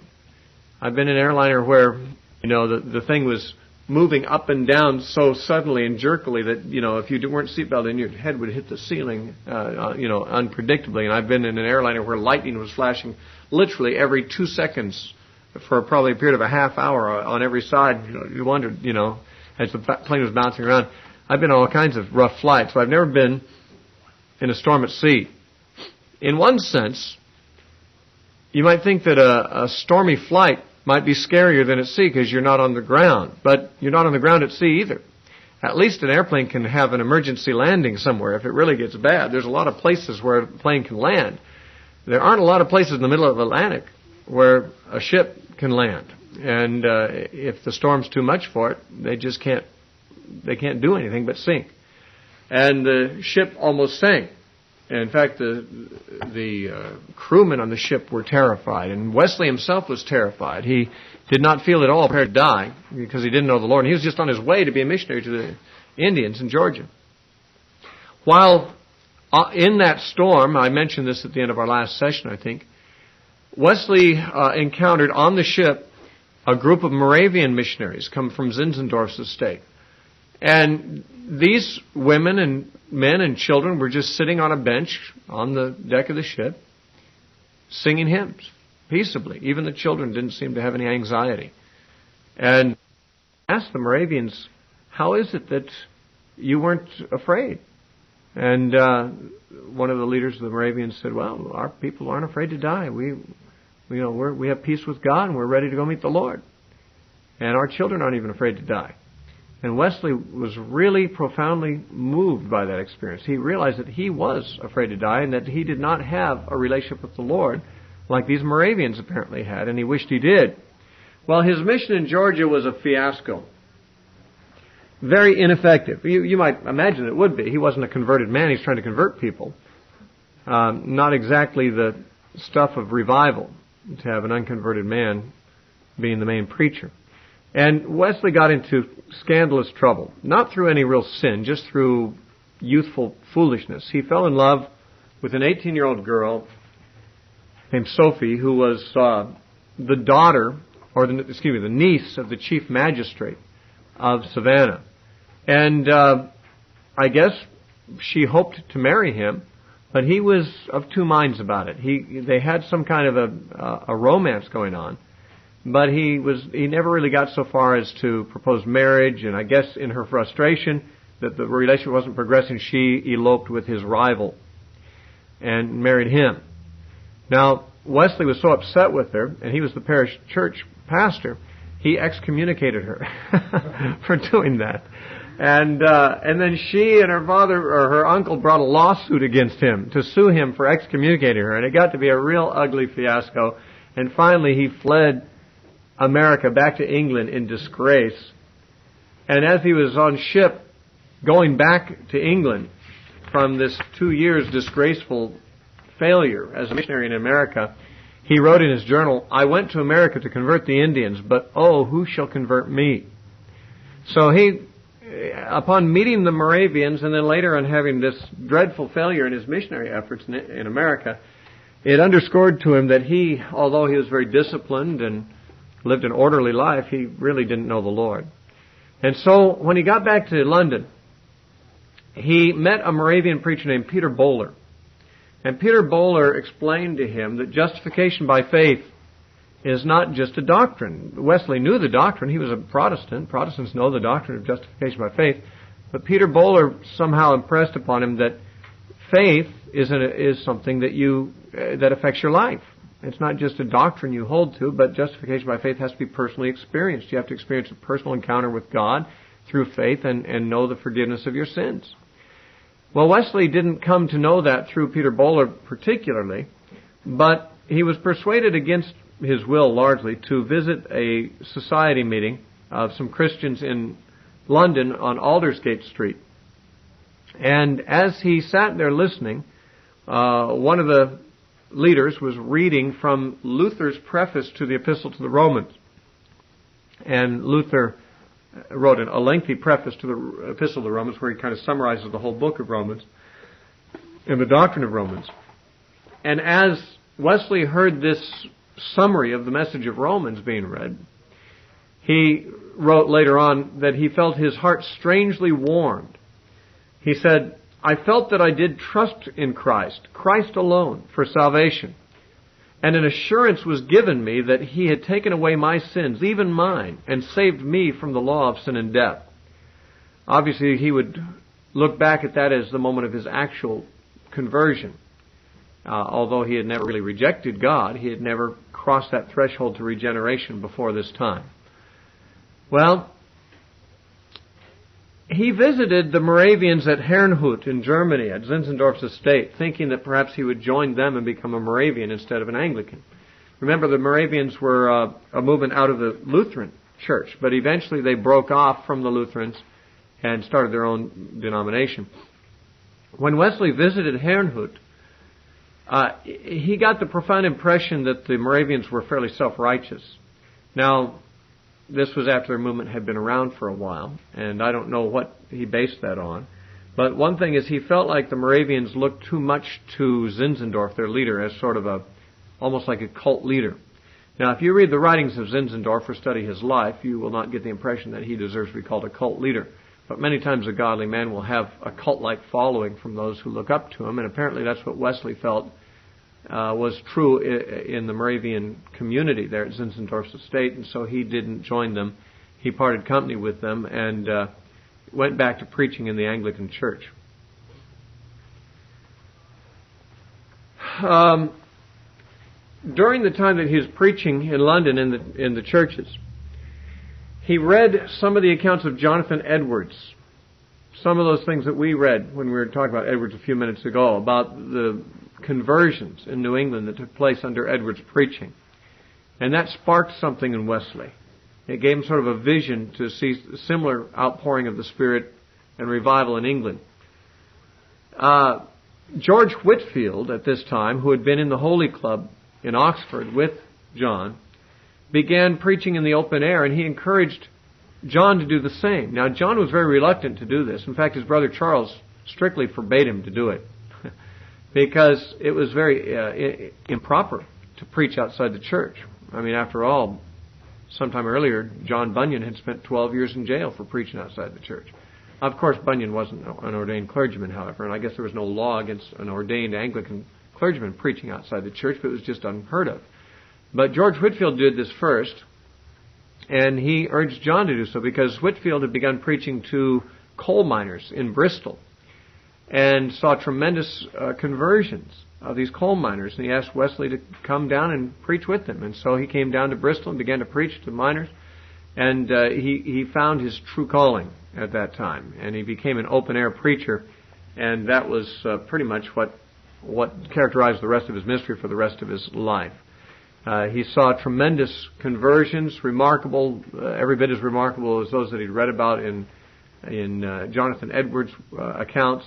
I've been in an airliner where, the thing was moving up and down so suddenly and jerkily that, if you weren't seatbelted in, your head would hit the ceiling, unpredictably. And I've been in an airliner where lightning was flashing literally every 2 seconds for probably a period of a half hour on every side. You wondered, as the plane was bouncing around. I've been on all kinds of rough flights, but I've never been in a storm at sea. In one sense, you might think that a stormy flight might be scarier than at sea because you're not on the ground. But you're not on the ground at sea either. At least an airplane can have an emergency landing somewhere if it really gets bad. There's a lot of places where a plane can land. There aren't a lot of places in the middle of the Atlantic where a ship can land. And if the storm's too much for it, they can't do anything but sink. And the ship almost sank. And in fact, the crewmen on the ship were terrified, and Wesley himself was terrified. He did not feel at all prepared to die because he didn't know the Lord. And he was just on his way to be a missionary to the Indians in Georgia. While in that storm, I mentioned this at the end of our last session, I think, Wesley encountered on the ship a group of Moravian missionaries come from Zinzendorf's estate. And these women and men and children were just sitting on a bench on the deck of the ship, singing hymns peaceably. Even the children didn't seem to have any anxiety. And I asked the Moravians, how is it that you weren't afraid. And one of the leaders of the Moravians said, well, our people aren't afraid to die. We have peace with God, and we're ready to go meet the Lord. And our children aren't even afraid to die. And Wesley was really profoundly moved by that experience. He realized that he was afraid to die and that he did not have a relationship with the Lord like these Moravians apparently had, and he wished he did. Well, his mission in Georgia was a fiasco. Very ineffective. You might imagine it would be. He wasn't a converted man. He's trying to convert people. Not exactly the stuff of revival to have an unconverted man being the main preacher. And Wesley got into scandalous trouble, not through any real sin, just through youthful foolishness. He fell in love with an 18-year-old girl named Sophie, who was the daughter, or the niece of the chief magistrate of Savannah. And I guess she hoped to marry him, but he was of two minds about it. They had some kind of a romance going on. But he never really got so far as to propose marriage, and I guess in her frustration that the relationship wasn't progressing, she eloped with his rival and married him. Now, Wesley was so upset with her, and he was the parish church pastor, he excommunicated her for doing that. And then she and her father or her uncle brought a lawsuit against him to sue him for excommunicating her, and it got to be a real ugly fiasco. And finally, he fled America back to England in disgrace. And as he was on ship going back to England from this 2 years disgraceful failure as a missionary in America, he wrote in his journal, "I went to America to convert the Indians, but oh, who shall convert me?" So he, upon meeting the Moravians and then later on having this dreadful failure in his missionary efforts in America, it underscored to him that he, although he was very disciplined and lived an orderly life, he really didn't know the Lord. And so when he got back to London, he met a Moravian preacher named Peter Bowler. And Peter Bowler explained to him that justification by faith is not just a doctrine. Wesley knew the doctrine. He was a Protestant. Protestants know the doctrine of justification by faith. But Peter Bowler somehow impressed upon him that faith is something that affects your life. It's not just a doctrine you hold to, but justification by faith has to be personally experienced. You have to experience a personal encounter with God through faith and know the forgiveness of your sins. Well, Wesley didn't come to know that through Peter Bowler particularly, but he was persuaded against his will largely to visit a society meeting of some Christians in London on Aldersgate Street. And as he sat there listening, one of the leaders was reading from Luther's preface to the Epistle to the Romans. And Luther wrote a lengthy preface to the Epistle to the Romans where he kind of summarizes the whole book of Romans and the doctrine of Romans. And as Wesley heard this summary of the message of Romans being read, he wrote later on that he felt his heart strangely warmed. He said, "I felt that I did trust in Christ alone, for salvation. And an assurance was given me that He had taken away my sins, even mine, and saved me from the law of sin and death." Obviously, he would look back at that as the moment of his actual conversion. Although he had never really rejected God, he had never crossed that threshold to regeneration before this time. Well, he visited the Moravians at Herrnhut in Germany, at Zinzendorf's estate, thinking that perhaps he would join them and become a Moravian instead of an Anglican. Remember, the Moravians were a movement out of the Lutheran Church, but eventually they broke off from the Lutherans and started their own denomination. When Wesley visited Herrnhut, he got the profound impression that the Moravians were fairly self-righteous. Now, this was after their movement had been around for a while, and I don't know what he based that on. But one thing is he felt like the Moravians looked too much to Zinzendorf, their leader, as sort of almost like a cult leader. Now, if you read the writings of Zinzendorf or study his life, you will not get the impression that he deserves to be called a cult leader. But many times a godly man will have a cult-like following from those who look up to him, and apparently that's what Wesley felt was true in the Moravian community there at Zinzendorf's estate, and so he didn't join them. He parted company with them and went back to preaching in the Anglican Church. During the time that he was preaching in London in the churches, he read some of the accounts of Jonathan Edwards. Some of those things that we read when we were talking about Edwards a few minutes ago, about the conversions in New England that took place under Edwards' preaching. And that sparked something in Wesley. It gave him sort of a vision to see a similar outpouring of the Spirit and revival in England. George Whitfield, at this time, who had been in the Holy Club in Oxford with John, began preaching in the open air, and he encouraged John to do the same. Now, John was very reluctant to do this. In fact, his brother Charles strictly forbade him to do it because it was very improper to preach outside the church. I mean, after all, sometime earlier, John Bunyan had spent 12 years in jail for preaching outside the church. Of course, Bunyan wasn't an ordained clergyman, however, and I guess there was no law against an ordained Anglican clergyman preaching outside the church, but it was just unheard of. But George Whitfield did this first, and he urged John to do so because Whitfield had begun preaching to coal miners in Bristol and saw tremendous conversions of these coal miners, and he asked Wesley to come down and preach with them. And so he came down to Bristol and began to preach to miners, and he found his true calling at that time, and he became an open-air preacher, and that was pretty much what characterized the rest of his ministry for the rest of his life. He saw tremendous conversions, remarkable, every bit as remarkable as those that he'd read about in Jonathan Edwards' accounts.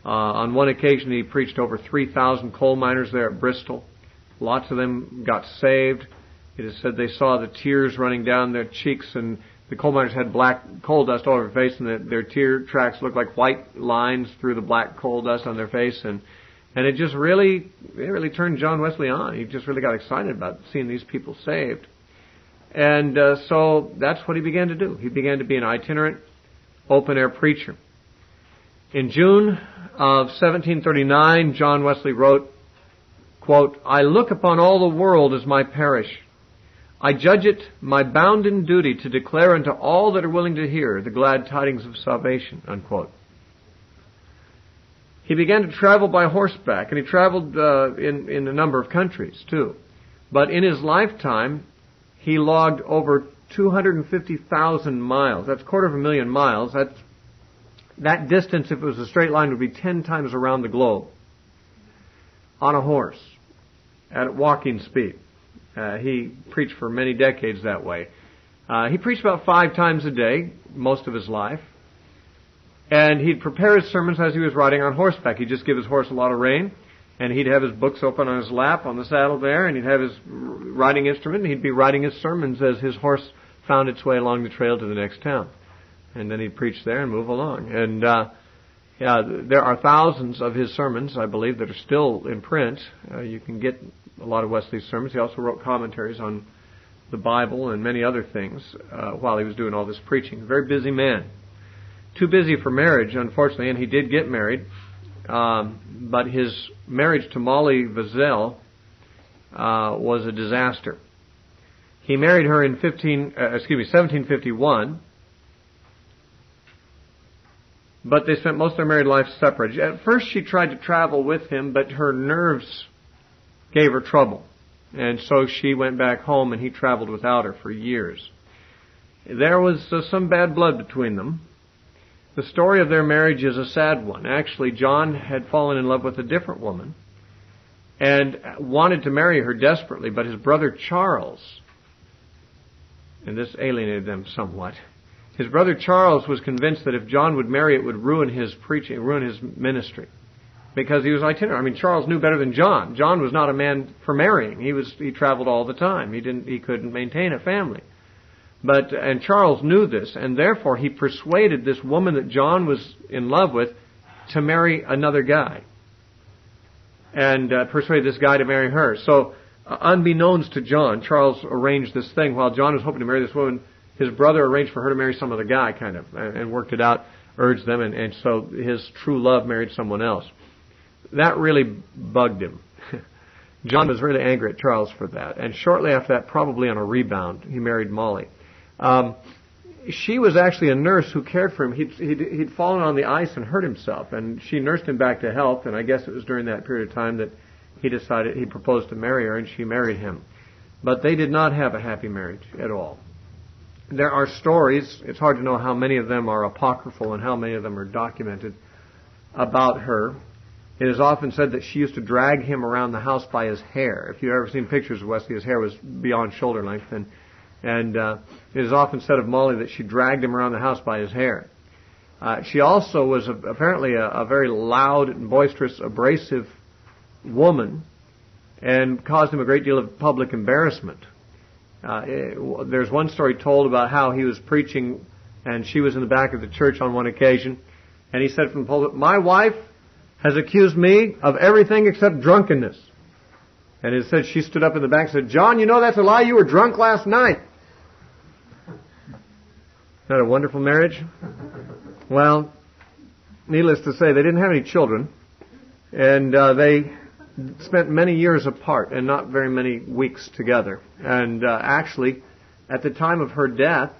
On one occasion, he preached over 3,000 coal miners there at Bristol. Lots of them got saved. It is said they saw the tears running down their cheeks, and the coal miners had black coal dust all over their face, and their tear tracks looked like white lines through the black coal dust on their face, and it just really turned John Wesley on. He just really got excited about seeing these people saved. And so that's what he began to do. He began to be an itinerant, open-air preacher. In June of 1739, John Wesley wrote, quote, "I look upon all the world as my parish. I judge it my bounden duty to declare unto all that are willing to hear the glad tidings of salvation," unquote. He began to travel by horseback, and he traveled in a number of countries, too. But in his lifetime, he logged over 250,000 miles. That's 250,000 miles. That distance, if it was a straight line, would be 10 times around the globe on a horse at walking speed. He preached for many decades that way. He preached about 5 times a day, most of his life. And he'd prepare his sermons as he was riding on horseback. He'd just give his horse a lot of rein, and he'd have his books open on his lap on the saddle there, and he'd have his riding instrument, and he'd be writing his sermons as his horse found its way along the trail to the next town. And then he'd preach there and move along. And there are thousands of his sermons, I believe, that are still in print. You can get a lot of Wesley's sermons. He also wrote commentaries on the Bible and many other things while he was doing all this preaching. A very busy man. Too busy for marriage, unfortunately, and he did get married. But his marriage to Molly Vazell was a disaster. He married her in 1751. But they spent most of their married life separate. At first she tried to travel with him, but her nerves gave her trouble. And so she went back home, and he traveled without her for years. There was some bad blood between them. The story of their marriage is a sad one. Actually, John had fallen in love with a different woman and wanted to marry her desperately, but his brother Charles, and this alienated them somewhat, his brother Charles was convinced that if John would marry, it would ruin his preaching, ruin his ministry, because he was itinerant. I mean, Charles knew better than John. John was not a man for marrying. He traveled all the time. He couldn't maintain a family. And Charles knew this, and therefore he persuaded this woman that John was in love with to marry another guy, and persuaded this guy to marry her. So, unbeknownst to John, Charles arranged this thing. While John was hoping to marry this woman, his brother arranged for her to marry some other guy, kind of, and worked it out, urged them, and so his true love married someone else. That really bugged him. John was really angry at Charles for that, and shortly after that, probably on a rebound, he married Molly. she was actually a nurse who cared for him. He'd fallen on the ice and hurt himself, and she nursed him back to health, and I guess it was during that period of time that he proposed to marry her, and she married him. But they did not have a happy marriage at all. There are stories, it's hard to know how many of them are apocryphal and how many of them are documented, about her. It is often said that she used to drag him around the house by his hair. If you've ever seen pictures of Wesley, his hair was beyond shoulder length, and it is often said of Molly that she dragged him around the house by his hair. She also was apparently a very loud and boisterous, abrasive woman, and caused him a great deal of public embarrassment. There's one story told about how he was preaching, and she was in the back of the church on one occasion, and he said from the pulpit, "My wife has accused me of everything except drunkenness." And it said she stood up in the back and said, "John, you know that's a lie. You were drunk last night." Isn't that a wonderful marriage? Well, needless to say, they didn't have any children, and they spent many years apart and not very many weeks together. And actually, at the time of her death,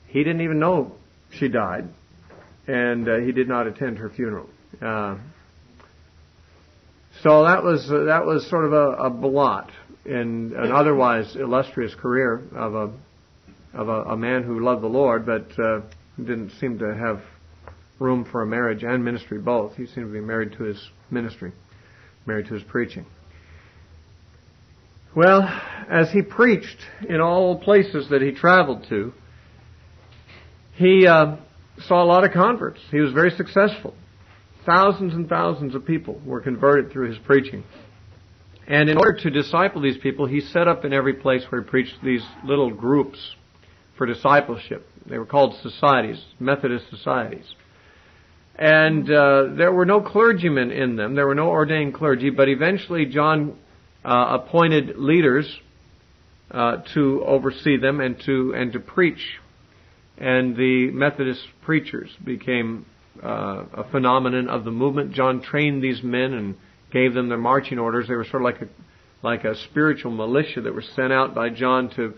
he didn't even know she died, and he did not attend her funeral. So that was sort of a blot in an otherwise illustrious career of a man who loved the Lord, but didn't seem to have room for a marriage and ministry both. He seemed to be married to his ministry, married to his preaching. Well, as he preached in all places that he traveled to, he saw a lot of converts. He was very successful. Thousands and thousands of people were converted through his preaching. And in order to disciple these people, he set up in every place where he preached these little groups for discipleship. They were called societies, Methodist societies. And there were no clergymen in them. There were no ordained clergy, but eventually John appointed leaders to oversee them and to preach. And the Methodist preachers became a phenomenon of the movement. John trained these men and gave them their marching orders. They were sort of like a spiritual militia that were sent out by John to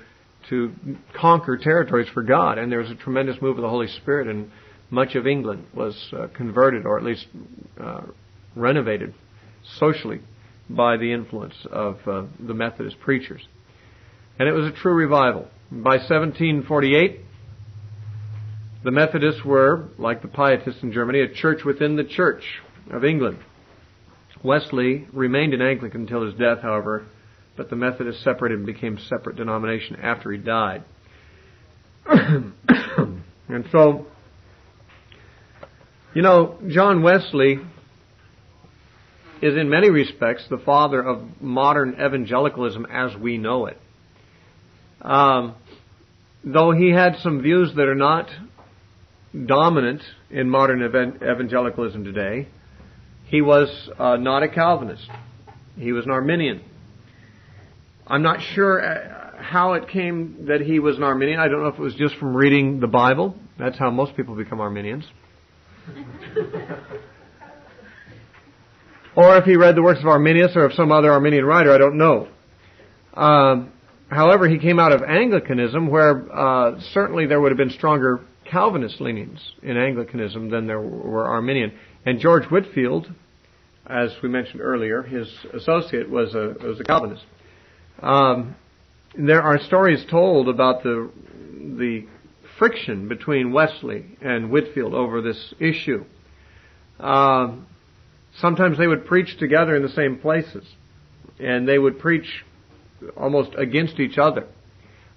conquer territories for God. And there was a tremendous move of the Holy Spirit, and much of England was converted, or at least renovated socially by the influence of the Methodist preachers. And it was a true revival. By 1748, the Methodists were, like the Pietists in Germany, a church within the Church of England. Wesley remained an Anglican until his death, however, but the Methodists separated and became a separate denomination after he died. And so, John Wesley is in many respects the father of modern evangelicalism as we know it. Though he had some views that are not dominant in modern evangelicalism today, he was not a Calvinist. He was an Arminian. I'm not sure how it came that he was an Arminian. I don't know if it was just from reading the Bible. That's how most people become Arminians. Or if he read the works of Arminius or of some other Arminian writer, I don't know. However, he came out of Anglicanism, where certainly there would have been stronger Calvinist leanings in Anglicanism than there were Arminian. And George Whitfield, as we mentioned earlier, his associate was a Calvinist. There are stories told about the friction between Wesley and Whitfield over this issue. Sometimes they would preach together in the same places, and they would preach almost against each other.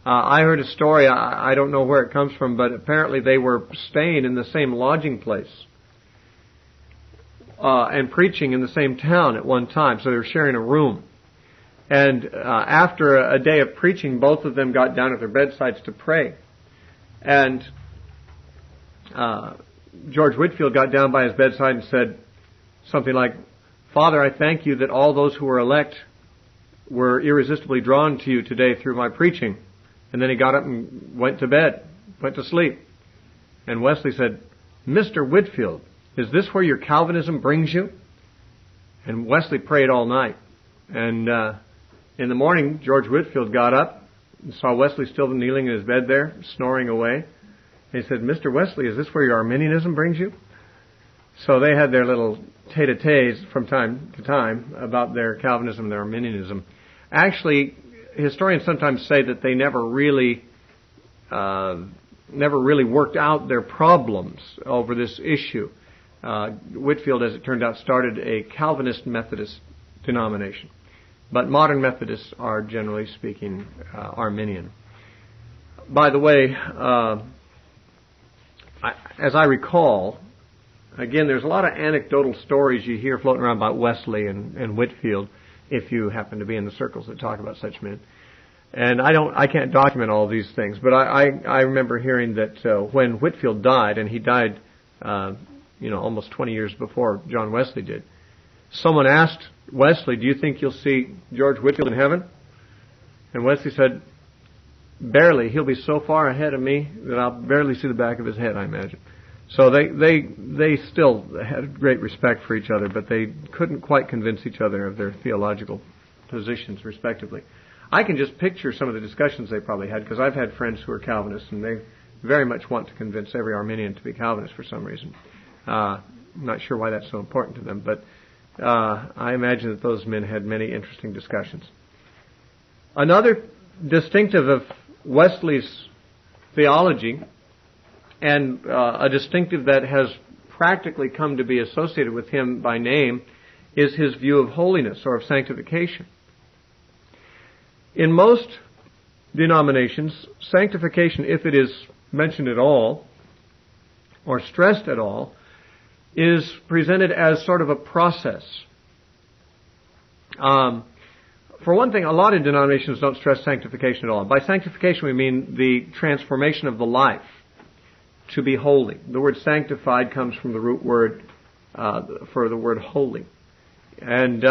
I heard a story, I don't know where it comes from, but apparently they were staying in the same lodging place and preaching in the same town at one time, so they were sharing a room. And after a day of preaching, both of them got down at their bedsides to pray. And George Whitfield got down by his bedside and said something like, "Father, I thank you that all those who were elect were irresistibly drawn to you today through my preaching." And then he got up and went to bed, went to sleep. And Wesley said, "Mr. Whitfield, is this where your Calvinism brings you?" And Wesley prayed all night. And in the morning, George Whitfield got up and saw Wesley still kneeling in his bed there, snoring away. He said, "Mr. Wesley, is this where your Arminianism brings you?" So they had their little tete-a-tetes from time to time about their Calvinism and their Arminianism. Actually, historians sometimes say that they never really worked out their problems over this issue. Whitfield, as it turned out, started a Calvinist Methodist denomination. But modern Methodists are, generally speaking, Arminian. By the way, as I recall, again, there's a lot of anecdotal stories you hear floating around about Wesley and Whitfield, if you happen to be in the circles that talk about such men. And I can't document all of these things, but I remember hearing that when Whitfield died, and he died, almost 20 years before John Wesley did, someone asked Wesley, "Do you think you'll see George Whitfield in heaven?" And Wesley said, "Barely. He'll be so far ahead of me that I'll barely see the back of his head, I imagine." So they still had great respect for each other, but they couldn't quite convince each other of their theological positions, respectively. I can just picture some of the discussions they probably had, because I've had friends who are Calvinists, and they very much want to convince every Arminian to be Calvinist for some reason. I'm not sure why that's so important to them, but I imagine that those men had many interesting discussions. Another distinctive of Wesley's theology, and a distinctive that has practically come to be associated with him by name, is his view of holiness or of sanctification. In most denominations, sanctification, if it is mentioned at all or stressed at all, is presented as sort of a process. For one thing, a lot of denominations don't stress sanctification at all. By sanctification we mean the transformation of the life to be holy. The word sanctified comes from the root word for the word holy. And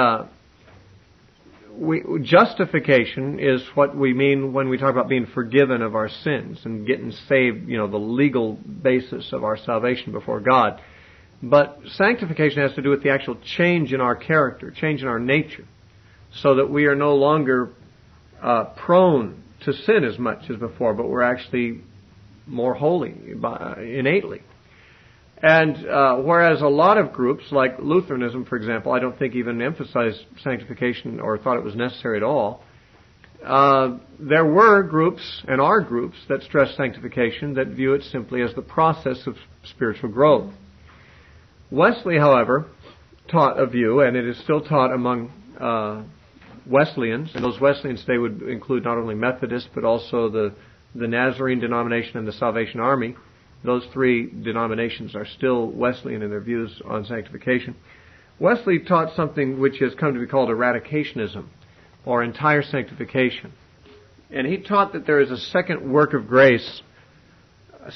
justification is what we mean when we talk about being forgiven of our sins and getting saved, the legal basis of our salvation before God. But sanctification has to do with the actual change in our character, change in our nature, so that we are no longer prone to sin as much as before, but we're actually more holy innately. And whereas a lot of groups, like Lutheranism, for example, I don't think even emphasized sanctification or thought it was necessary at all, there were groups and are groups that stress sanctification that view it simply as the process of spiritual growth. Wesley, however, taught a view, and it is still taught among Wesleyans, and those Wesleyans, they would include not only Methodists, but also the Nazarene denomination and the Salvation Army. Those three denominations are still Wesleyan in their views on sanctification. Wesley taught something which has come to be called eradicationism, or entire sanctification. And he taught that there is a second work of grace,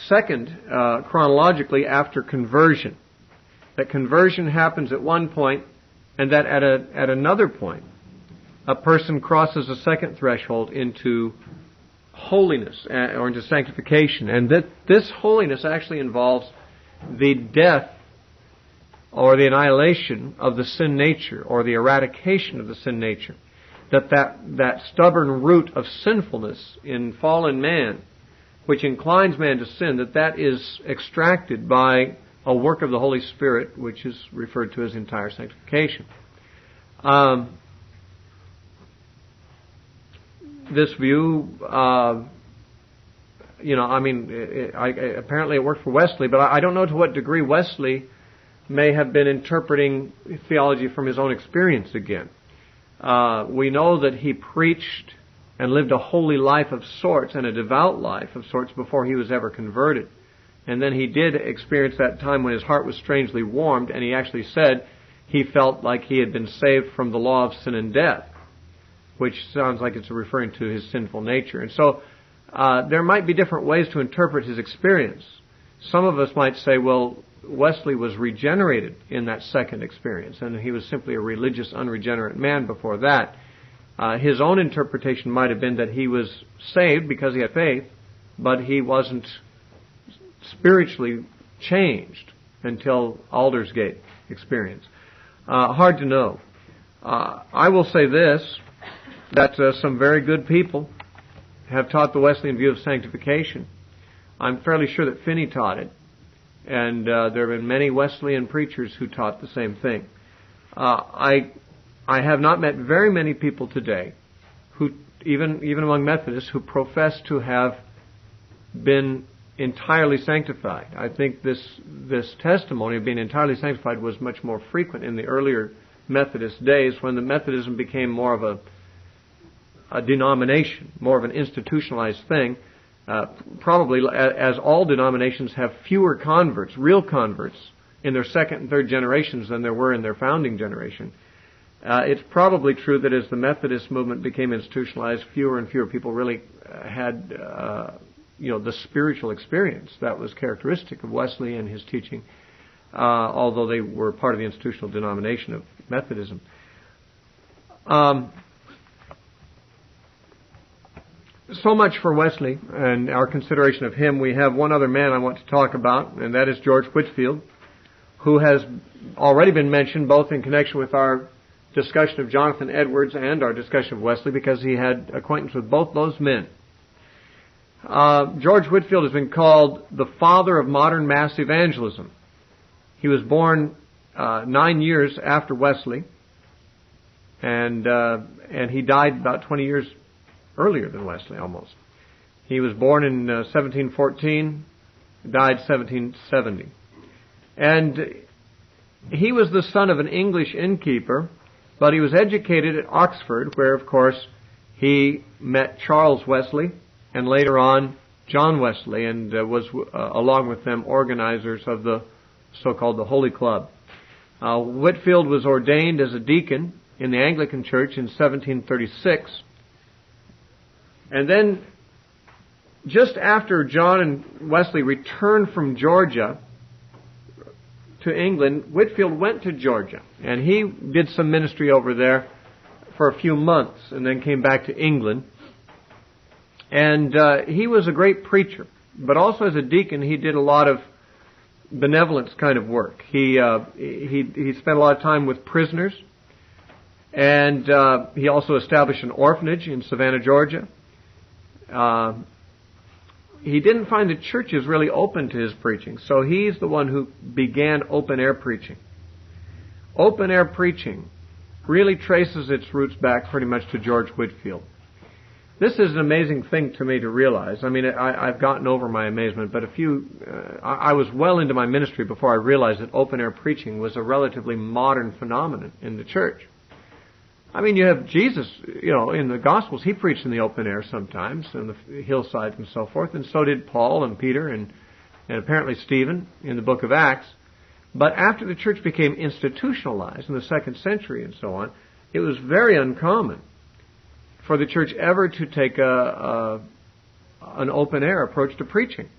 chronologically after conversion. That conversion happens at one point, and that at another point, a person crosses a second threshold into holiness or into sanctification, and that this holiness actually involves the death or the annihilation of the sin nature, or the eradication of the sin nature. That stubborn root of sinfulness in fallen man, which inclines man to sin, that is extracted by a work of the Holy Spirit, which is referred to as entire sanctification. This view, apparently it worked for Wesley, but I don't know to what degree Wesley may have been interpreting theology from his own experience again. We know that he preached and lived a holy life of sorts and a devout life of sorts before he was ever converted. And then he did experience that time when his heart was strangely warmed, and he actually said he felt like he had been saved from the law of sin and death, which sounds like it's referring to his sinful nature. And so there might be different ways to interpret his experience. Some of us might say, well, Wesley was regenerated in that second experience, and he was simply a religious, unregenerate man before that. His own interpretation might have been that he was saved because he had faith, but he wasn't spiritually changed until Aldersgate experience. Hard to know. I will say this, that some very good people have taught the Wesleyan view of sanctification. I'm fairly sure that Finney taught it, and there have been many Wesleyan preachers who taught the same thing. I have not met very many people today who, even among Methodists, who profess to have been entirely sanctified. I think this testimony of being entirely sanctified was much more frequent in the earlier Methodist days, when the Methodism became more of a denomination, more of an institutionalized thing. Probably, as all denominations have fewer converts, real converts, in their second and third generations than there were in their founding generation. It's probably true that as the Methodist movement became institutionalized, fewer and fewer people really had the spiritual experience that was characteristic of Wesley and his teaching, although they were part of the institutional denomination of Methodism. So much for Wesley and our consideration of him. We have one other man I want to talk about, and that is George Whitfield, who has already been mentioned both in connection with our discussion of Jonathan Edwards and our discussion of Wesley, because he had acquaintance with both those men. George Whitfield has been called the father of modern mass evangelism. He was born 9 years after Wesley, and he died about 20 years earlier than Wesley, almost. He was born in 1714, died 1770. And he was the son of an English innkeeper, but he was educated at Oxford, where, of course, he met Charles Wesley, and later on John Wesley, and was, along with them, organizers of the so-called the Holy Club. Whitfield was ordained as a deacon in the Anglican Church in 1736. And then, just after John and Wesley returned from Georgia to England, Whitfield went to Georgia, and he did some ministry over there for a few months, and then came back to England. And he was a great preacher, but also as a deacon, he did a lot of benevolence kind of work. He spent a lot of time with prisoners, and he also established an orphanage in Savannah, Georgia. He didn't find the churches really open to his preaching, so he's the one who began open-air preaching. Open-air preaching really traces its roots back pretty much to George Whitfield. This is an amazing thing to me to realize. I mean, I've gotten over my amazement, but I was well into my ministry before I realized that open-air preaching was a relatively modern phenomenon in the church. I mean, you have Jesus, in the Gospels, he preached in the open air sometimes, on the hillside and so forth, and so did Paul and Peter and apparently Stephen in the book of Acts. But after the church became institutionalized in the 2nd century and so on, it was very uncommon for the church ever to take an open-air approach to preaching.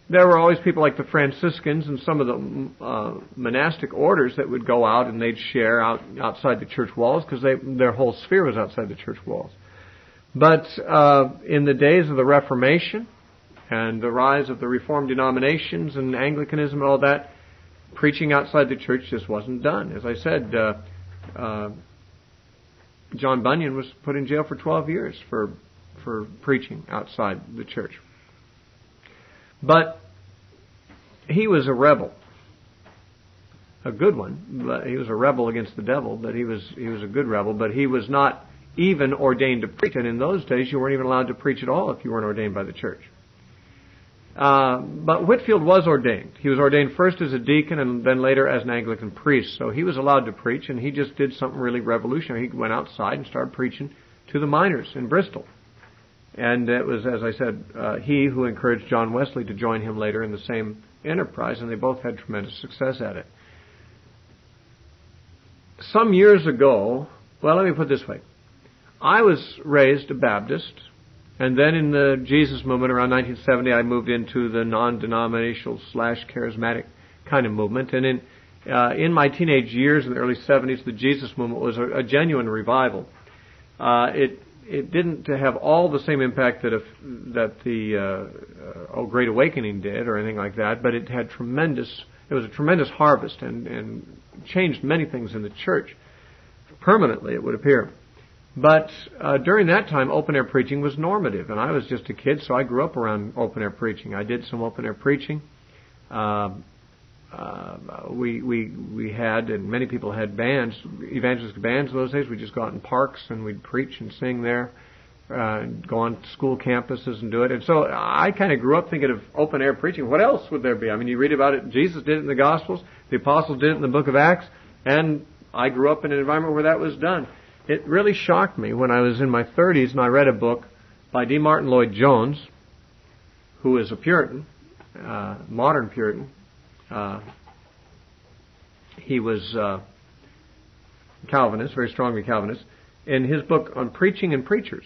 There were always people like the Franciscans and some of the monastic orders that would go out and they'd share outside the church walls, because their whole sphere was outside the church walls. But in the days of the Reformation and the rise of the Reformed denominations and Anglicanism and all that, preaching outside the church just wasn't done. As I said, John Bunyan was put in jail for 12 years for preaching outside the church. But he was a rebel, a good one. But he was a rebel against the devil, but he was a good rebel. But he was not even ordained to preach, and in those days you weren't even allowed to preach at all if you weren't ordained by the church. But Whitfield was ordained. He was ordained first as a deacon and then later as an Anglican priest. So he was allowed to preach, and he just did something really revolutionary. He went outside and started preaching to the miners in Bristol. And it was, as I said, he who encouraged John Wesley to join him later in the same enterprise, and they both had tremendous success at it. Some years ago, well, let me put it this way. I was raised a Baptist, and then in the Jesus movement around 1970, I moved into the non-denominational / charismatic kind of movement. And in my teenage years in the early 70s, the Jesus movement was a genuine revival. It didn't have all the same impact that the Great Awakening did or anything like that, but it was a tremendous harvest and changed many things in the church permanently, it would appear. But during that time, open-air preaching was normative, and I was just a kid, so I grew up around open-air preaching. I did some open-air preaching. We had, and many people had bands, evangelistic bands in those days. We'd just go out in parks and we'd preach and sing there, go on school campuses and do it. And so I kind of grew up thinking of open-air preaching. What else would there be? I mean, you read about it. Jesus did it in the Gospels. The Apostles did it in the book of Acts. And I grew up in an environment where that was done. It really shocked me when I was in my 30s and I read a book by D. Martin Lloyd-Jones, who is a Puritan, modern Puritan. He was Calvinist, very strongly Calvinist. In his book on preaching and preachers,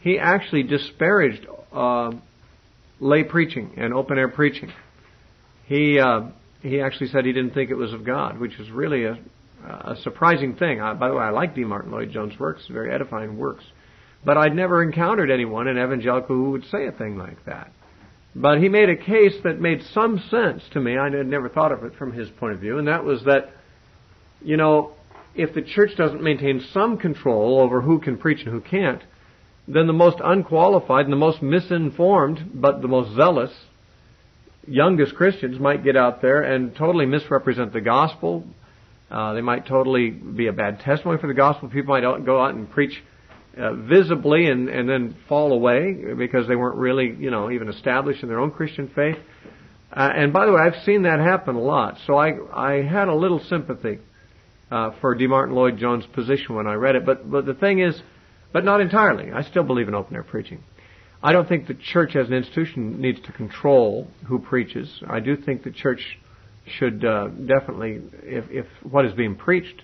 he actually disparaged lay preaching and open-air preaching. He actually said he didn't think it was of God, which is really a surprising thing. By the way, I like D. Martin Lloyd-Jones' works, very edifying works. But I'd never encountered anyone in evangelical who would say a thing like that. But he made a case that made some sense to me. I had never thought of it from his point of view, and that was that, you know, if the church doesn't maintain some control over who can preach and who can't, then the most unqualified and the most misinformed, but the most zealous, youngest Christians might get out there and totally misrepresent the gospel. They might totally be a bad testimony for the gospel. People might go out and preach visibly and then fall away because they weren't really, you know, even established in their own Christian faith. And by the way, I've seen that happen a lot. So I had a little sympathy for D. Martin Lloyd-Jones' position when I read it. But the thing is, but not entirely. I still believe in open-air preaching. I don't think the church as an institution needs to control who preaches. I do think the church should definitely, if what is being preached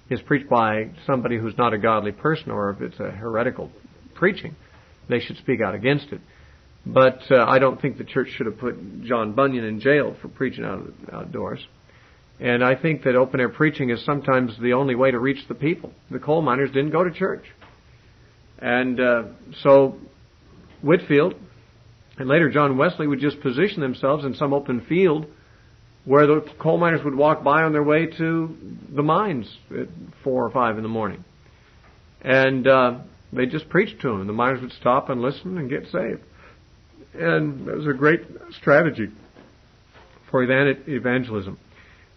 is preached by somebody who's not a godly person, or if it's a heretical preaching, they should speak out against it. But I don't think the church should have put John Bunyan in jail for preaching outdoors. And I think that open-air preaching is sometimes the only way to reach the people. The coal miners didn't go to church. And so Whitfield and later John Wesley would just position themselves in some open field where the coal miners would walk by on their way to the mines at 4 or 5 in the morning. And they just preached to them. And the miners would stop and listen and get saved. And it was a great strategy for evangelism.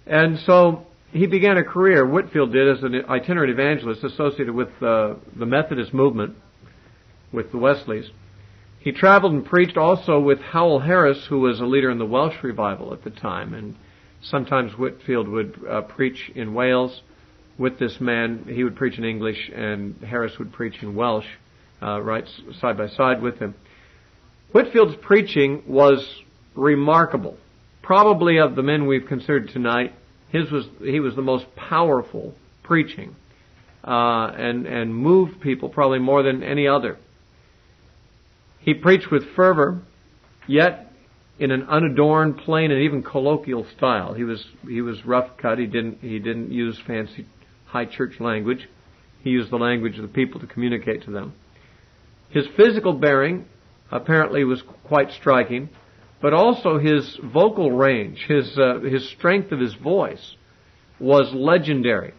And so he began a career, Whitfield did, as an itinerant evangelist associated with the Methodist movement, with the Wesleys. He traveled and preached also with Howell Harris, who was a leader in the Welsh revival at the time. And sometimes Whitfield would preach in Wales with this man. He would preach in English, and Harris would preach in Welsh, right side by side with him. Whitfield's preaching was remarkable. Probably of the men we've considered tonight, he was the most powerful preaching, and moved people probably more than any other. He preached with fervor, yet in an unadorned, plain, and even colloquial style. He was rough cut. He didn't use fancy high church language. He used the language of the people to communicate to them. His physical bearing apparently was quite striking, but also his vocal range, his strength of his voice was legendary.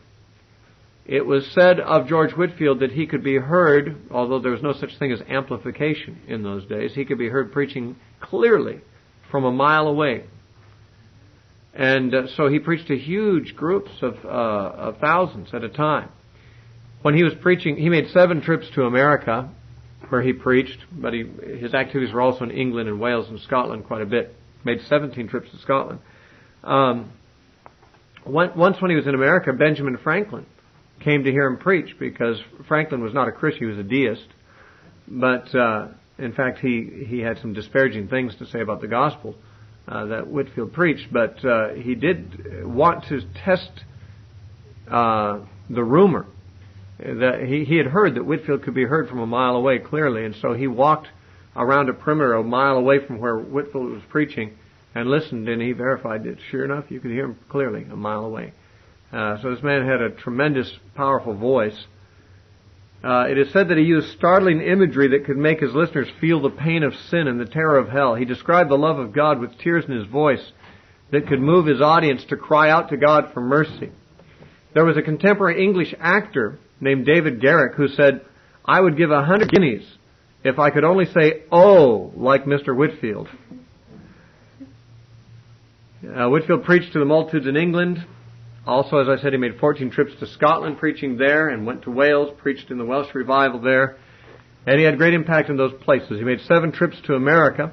It was said of George Whitfield that he could be heard, although there was no such thing as amplification in those days, he could be heard preaching clearly from a mile away. And so he preached to huge groups of thousands at a time. When he was preaching, he made 7 trips to America where he preached, but his activities were also in England and Wales and Scotland quite a bit. Made 17 trips to Scotland. Once when he was in America, Benjamin Franklin came to hear him preach, because Franklin was not a Christian, he was a deist. But in fact, he had some disparaging things to say about the gospel that Whitfield preached. But he did want to test the rumor that he had heard that Whitfield could be heard from a mile away clearly, and so he walked around a perimeter a mile away from where Whitfield was preaching and listened, and he verified that sure enough you could hear him clearly a mile away. So this man had a tremendous, powerful voice. It is said that he used startling imagery that could make his listeners feel the pain of sin and the terror of hell. He described the love of God with tears in his voice that could move his audience to cry out to God for mercy. There was a contemporary English actor named David Garrick who said, "I would give 100 guineas if I could only say, 'oh,' like Mr. Whitfield." Whitfield preached to the multitudes in England. Also, as I said, he made 14 trips to Scotland preaching there, and went to Wales, preached in the Welsh revival there. And he had great impact in those places. He made 7 trips to America,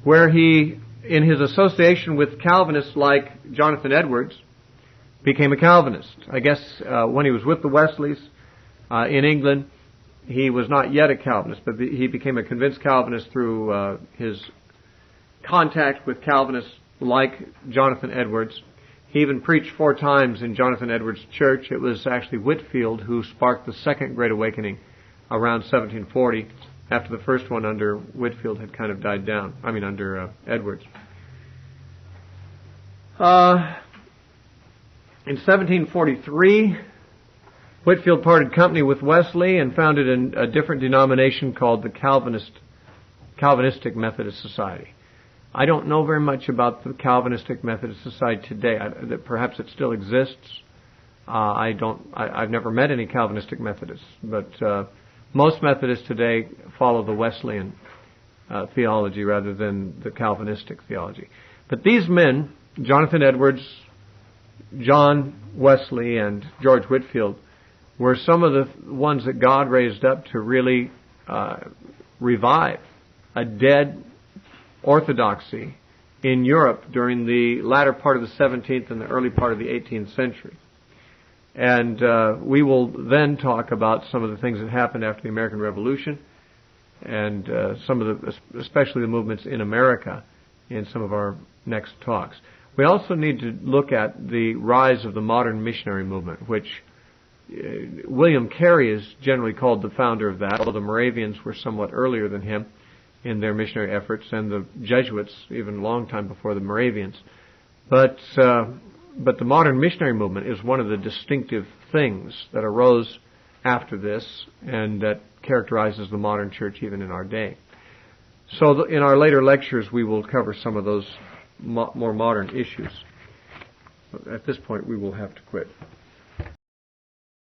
where he, in his association with Calvinists like Jonathan Edwards, became a Calvinist. I guess when he was with the Wesleys in England, he was not yet a Calvinist, but he became a convinced Calvinist through his contact with Calvinists like Jonathan Edwards. He even preached 4 times in Jonathan Edwards' church. It was actually Whitfield who sparked the Second Great Awakening around 1740, after the first one under Whitfield had kind of died down. Under Edwards. In 1743, Whitfield parted company with Wesley and founded a different denomination called the Calvinistic Methodist Society. I don't know very much about the Calvinistic Methodist Society today. That perhaps it still exists. I've never met any Calvinistic Methodists, but most Methodists today follow the Wesleyan theology rather than the Calvinistic theology. But these men, Jonathan Edwards, John Wesley, and George Whitfield, were some of the ones that God raised up to really revive a dead orthodoxy in Europe during the latter part of the 17th and the early part of the 18th century. And we will then talk about some of the things that happened after the American Revolution, and especially the movements in America in some of our next talks. We also need to look at the rise of the modern missionary movement, which William Carey is generally called the founder of that, although the Moravians were somewhat earlier than him in their missionary efforts, and the Jesuits even a long time before the Moravians. But the modern missionary movement is one of the distinctive things that arose after this and that characterizes the modern church even in our day. So in our later lectures we will cover some of those more modern issues. At this point we will have to quit.